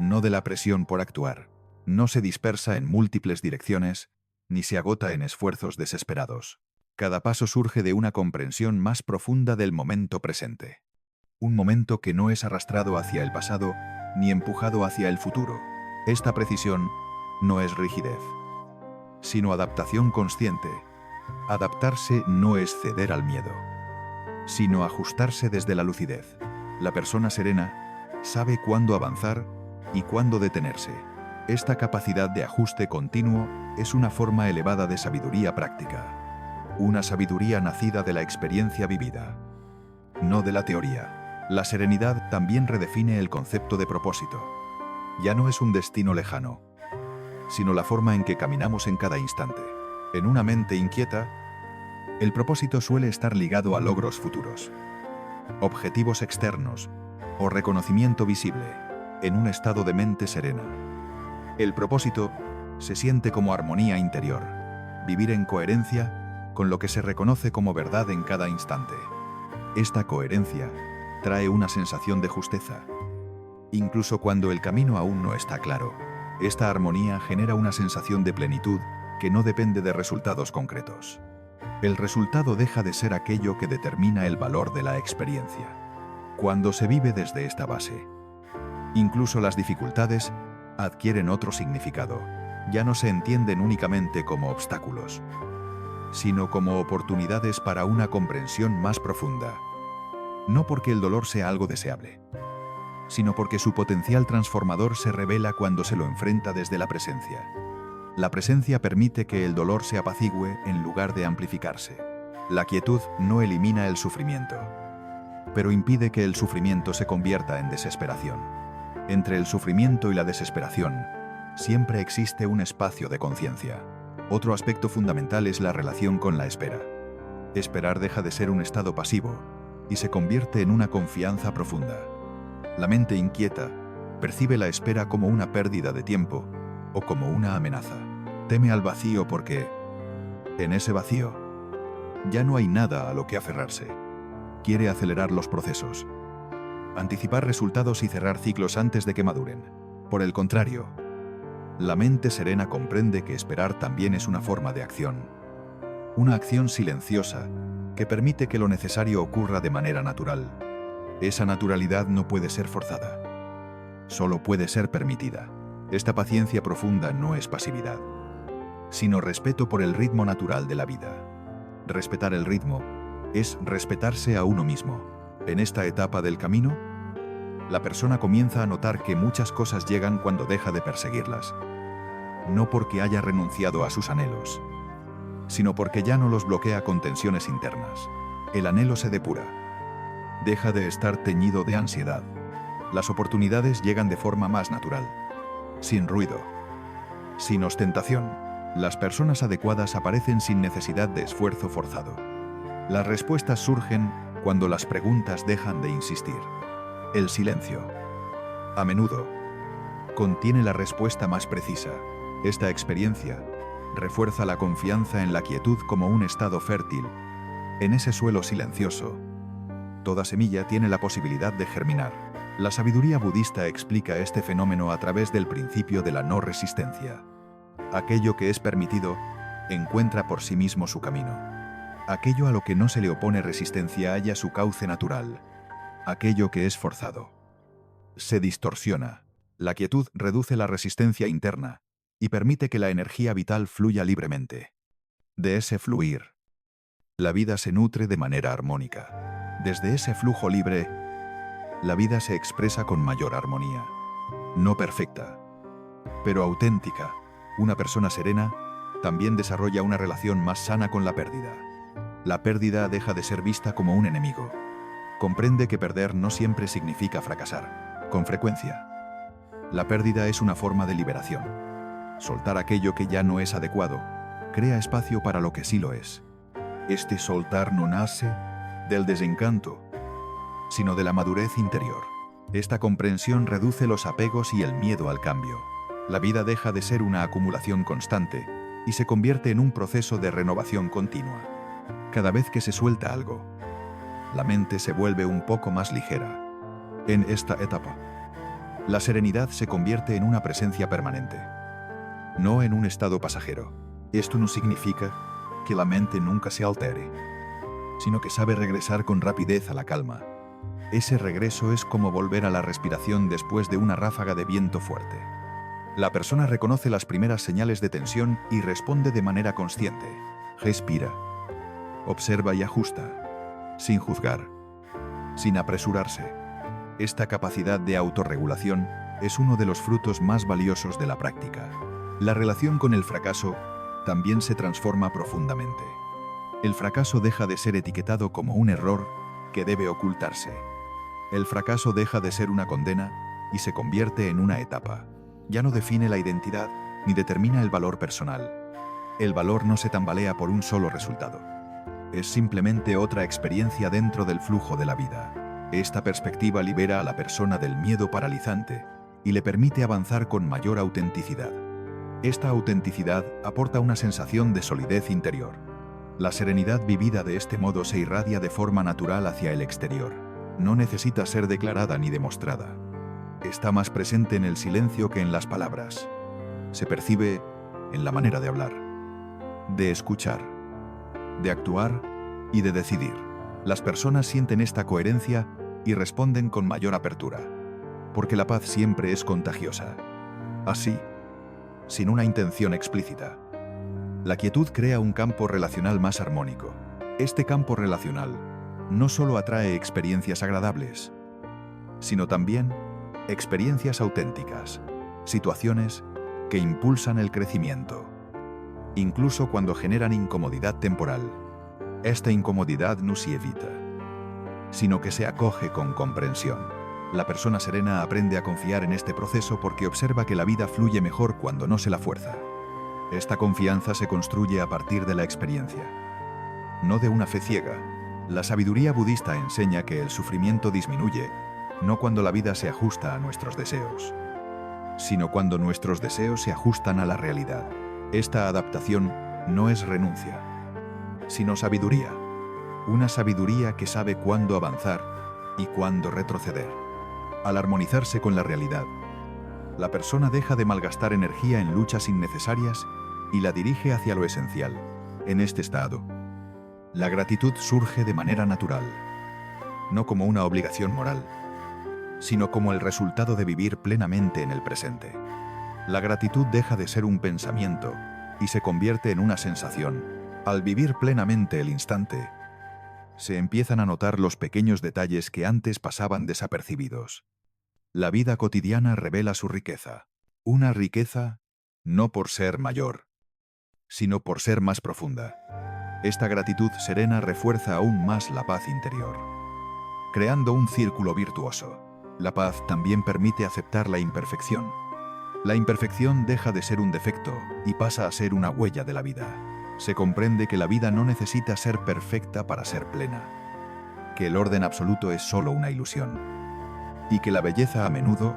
no de la presión por actuar. No se dispersa en múltiples direcciones, ni se agota en esfuerzos desesperados. Cada paso surge de una comprensión más profunda del momento presente. Un momento que no es arrastrado hacia el pasado, ni empujado hacia el futuro. Esta precisión no es rigidez, sino adaptación consciente. Adaptarse no es ceder al miedo, sino ajustarse desde la lucidez. La persona serena sabe cuándo avanzar y cuándo detenerse. Esta capacidad de ajuste continuo es una forma elevada de sabiduría práctica, una sabiduría nacida de la experiencia vivida, no de la teoría. La serenidad también redefine el concepto de propósito. Ya no es un destino lejano, sino la forma en que caminamos en cada instante. En una mente inquieta, el propósito suele estar ligado a logros futuros, objetivos externos o reconocimiento visible. En un estado de mente serena, el propósito se siente como armonía interior, vivir en coherencia con lo que se reconoce como verdad en cada instante. Esta coherencia trae una sensación de justeza, incluso cuando el camino aún no está claro. Esta armonía genera una sensación de plenitud que no depende de resultados concretos. El resultado deja de ser aquello que determina el valor de la experiencia. Cuando se vive desde esta base, incluso las dificultades adquieren otro significado. Ya no se entienden únicamente como obstáculos, sino como oportunidades para una comprensión más profunda. No porque el dolor sea algo deseable, sino porque su potencial transformador se revela cuando se lo enfrenta desde la presencia. La presencia permite que el dolor se apacigüe en lugar de amplificarse. La quietud no elimina el sufrimiento, pero impide que el sufrimiento se convierta en desesperación. Entre el sufrimiento y la desesperación, siempre existe un espacio de conciencia. Otro aspecto fundamental es la relación con la espera. Esperar deja de ser un estado pasivo y se convierte en una confianza profunda. La mente inquieta percibe la espera como una pérdida de tiempo o como una amenaza. Teme al vacío porque, en ese vacío, ya no hay nada a lo que aferrarse. Quiere acelerar los procesos, anticipar resultados y cerrar ciclos antes de que maduren. Por el contrario, la mente serena comprende que esperar también es una forma de acción. Una acción silenciosa que permite que lo necesario ocurra de manera natural. Esa naturalidad no puede ser forzada, solo puede ser permitida. Esta paciencia profunda no es pasividad, sino respeto por el ritmo natural de la vida. Respetar el ritmo es respetarse a uno mismo. En esta etapa del camino, la persona comienza a notar que muchas cosas llegan cuando deja de perseguirlas. No porque haya renunciado a sus anhelos, sino porque ya no los bloquea con tensiones internas. El anhelo se depura. Deja de estar teñido de ansiedad. Las oportunidades llegan de forma más natural, sin ruido, sin ostentación. Las personas adecuadas aparecen sin necesidad de esfuerzo forzado. Las respuestas surgen cuando las preguntas dejan de insistir. El silencio, a menudo, contiene la respuesta más precisa. Esta experiencia refuerza la confianza en la quietud como un estado fértil. En ese suelo silencioso, toda semilla tiene la posibilidad de germinar. La sabiduría budista explica este fenómeno a través del principio de la no resistencia. Aquello que es permitido encuentra por sí mismo su camino. Aquello a lo que no se le opone resistencia halla su cauce natural. Aquello que es forzado se distorsiona. La quietud reduce la resistencia interna y permite que la energía vital fluya libremente. De ese fluir, la vida se nutre de manera armónica. Desde ese flujo libre, la vida se expresa con mayor armonía. No perfecta, pero auténtica. Una persona serena también desarrolla una relación más sana con la pérdida. La pérdida deja de ser vista como un enemigo. Comprende que perder no siempre significa fracasar. Con frecuencia, la pérdida es una forma de liberación. Soltar aquello que ya no es adecuado crea espacio para lo que sí lo es. Este soltar no nace del desencanto, sino de la madurez interior. Esta comprensión reduce los apegos y el miedo al cambio. La vida deja de ser una acumulación constante y se convierte en un proceso de renovación continua. Cada vez que se suelta algo, la mente se vuelve un poco más ligera. En esta etapa, la serenidad se convierte en una presencia permanente, no en un estado pasajero. Esto no significa que la mente nunca se altere, sino que sabe regresar con rapidez a la calma. Ese regreso es como volver a la respiración después de una ráfaga de viento fuerte. La persona reconoce las primeras señales de tensión y responde de manera consciente. Respira, observa y ajusta, sin juzgar, sin apresurarse. Esta capacidad de autorregulación es uno de los frutos más valiosos de la práctica. La relación con el fracaso también se transforma profundamente. El fracaso deja de ser etiquetado como un error que debe ocultarse. El fracaso deja de ser una condena y se convierte en una etapa. Ya no define la identidad ni determina el valor personal. El valor no se tambalea por un solo resultado. Es simplemente otra experiencia dentro del flujo de la vida. Esta perspectiva libera a la persona del miedo paralizante y le permite avanzar con mayor autenticidad. Esta autenticidad aporta una sensación de solidez interior. La serenidad vivida de este modo se irradia de forma natural hacia el exterior. No necesita ser declarada ni demostrada. Está más presente en el silencio que en las palabras. Se percibe en la manera de hablar, de escuchar, de actuar y de decidir. Las personas sienten esta coherencia y responden con mayor apertura, porque la paz siempre es contagiosa. Así, sin una intención explícita, la quietud crea un campo relacional más armónico. Este campo relacional no solo atrae experiencias agradables, sino también experiencias auténticas, situaciones que impulsan el crecimiento, incluso cuando generan incomodidad temporal. Esta incomodidad no se evita, sino que se acoge con comprensión. La persona serena aprende a confiar en este proceso porque observa que la vida fluye mejor cuando no se la fuerza. Esta confianza se construye a partir de la experiencia, no de una fe ciega. La sabiduría budista enseña que el sufrimiento disminuye, no cuando la vida se ajusta a nuestros deseos, sino cuando nuestros deseos se ajustan a la realidad. Esta adaptación no es renuncia, sino sabiduría. Una sabiduría que sabe cuándo avanzar y cuándo retroceder. Al armonizarse con la realidad, la persona deja de malgastar energía en luchas innecesarias y la dirige hacia lo esencial. En este estado, la gratitud surge de manera natural, no como una obligación moral, sino como el resultado de vivir plenamente en el presente. La gratitud deja de ser un pensamiento y se convierte en una sensación. Al vivir plenamente el instante, se empiezan a notar los pequeños detalles que antes pasaban desapercibidos. La vida cotidiana revela su riqueza. Una riqueza no por ser mayor, sino por ser más profunda. Esta gratitud serena refuerza aún más la paz interior, creando un círculo virtuoso. La paz también permite aceptar la imperfección. La imperfección deja de ser un defecto y pasa a ser una huella de la vida. Se comprende que la vida no necesita ser perfecta para ser plena, que el orden absoluto es solo una ilusión, y que la belleza a menudo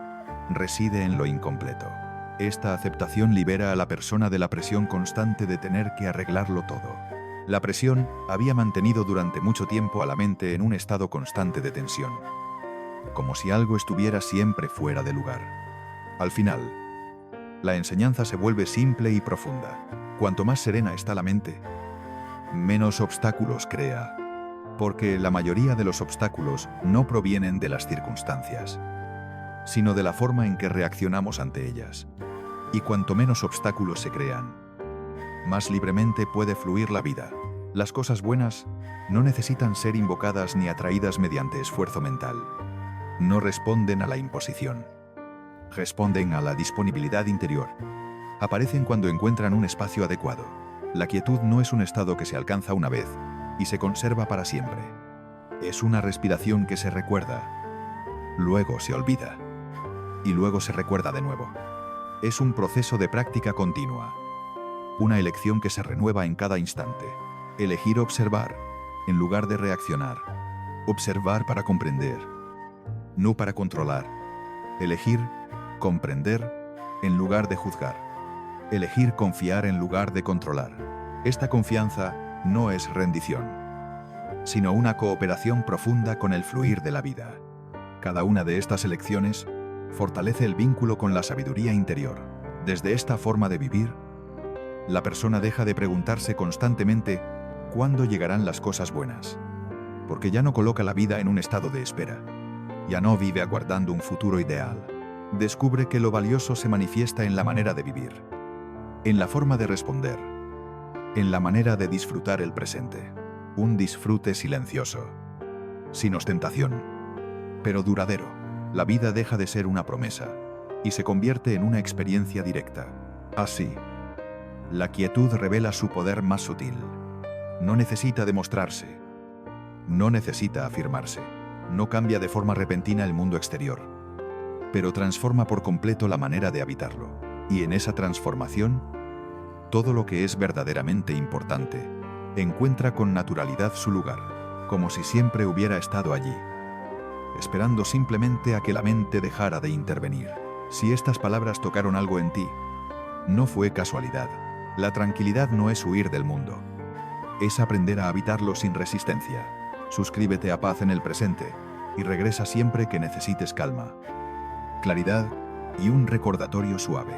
reside en lo incompleto. Esta aceptación libera a la persona de la presión constante de tener que arreglarlo todo. La presión había mantenido durante mucho tiempo a la mente en un estado constante de tensión, como si algo estuviera siempre fuera de lugar. Al final, la enseñanza se vuelve simple y profunda. Cuanto más serena está la mente, menos obstáculos crea, porque la mayoría de los obstáculos no provienen de las circunstancias, sino de la forma en que reaccionamos ante ellas. Y cuanto menos obstáculos se crean, más libremente puede fluir la vida. Las cosas buenas no necesitan ser invocadas ni atraídas mediante esfuerzo mental. No responden a la imposición. Responden a la disponibilidad interior. Aparecen cuando encuentran un espacio adecuado. La quietud no es un estado que se alcanza una vez y se conserva para siempre. Es una respiración que se recuerda, luego se olvida y luego se recuerda de nuevo. Es un proceso de práctica continua, una elección que se renueva en cada instante. Elegir observar en lugar de reaccionar. Observar para comprender, no para controlar. Elegir comprender en lugar de juzgar. Elegir confiar en lugar de controlar. Esta confianza no es rendición, sino una cooperación profunda con el fluir de la vida. Cada una de estas elecciones fortalece el vínculo con la sabiduría interior. Desde esta forma de vivir, la persona deja de preguntarse constantemente ¿cuándo llegarán las cosas buenas? Porque ya no coloca la vida en un estado de espera. Ya no vive aguardando un futuro ideal. Descubre que lo valioso se manifiesta en la manera de vivir, en la forma de responder, en la manera de disfrutar el presente. Un disfrute silencioso, sin ostentación, pero duradero. La vida deja de ser una promesa y se convierte en una experiencia directa. Así, la quietud revela su poder más sutil. No necesita demostrarse, no necesita afirmarse. no cambia de forma repentina el mundo exterior, pero transforma por completo la manera de habitarlo. Y en esa transformación, todo lo que es verdaderamente importante encuentra con naturalidad su lugar, como si siempre hubiera estado allí, esperando simplemente a que la mente dejara de intervenir. Si estas palabras tocaron algo en ti, no fue casualidad. La tranquilidad no es huir del mundo, es aprender a habitarlo sin resistencia. Suscríbete a Paz en el Presente y regresa siempre que necesites calma, claridad y un recordatorio suave.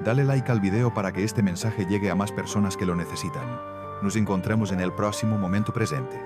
Dale like al video para que este mensaje llegue a más personas que lo necesitan. Nos encontramos en el próximo momento presente.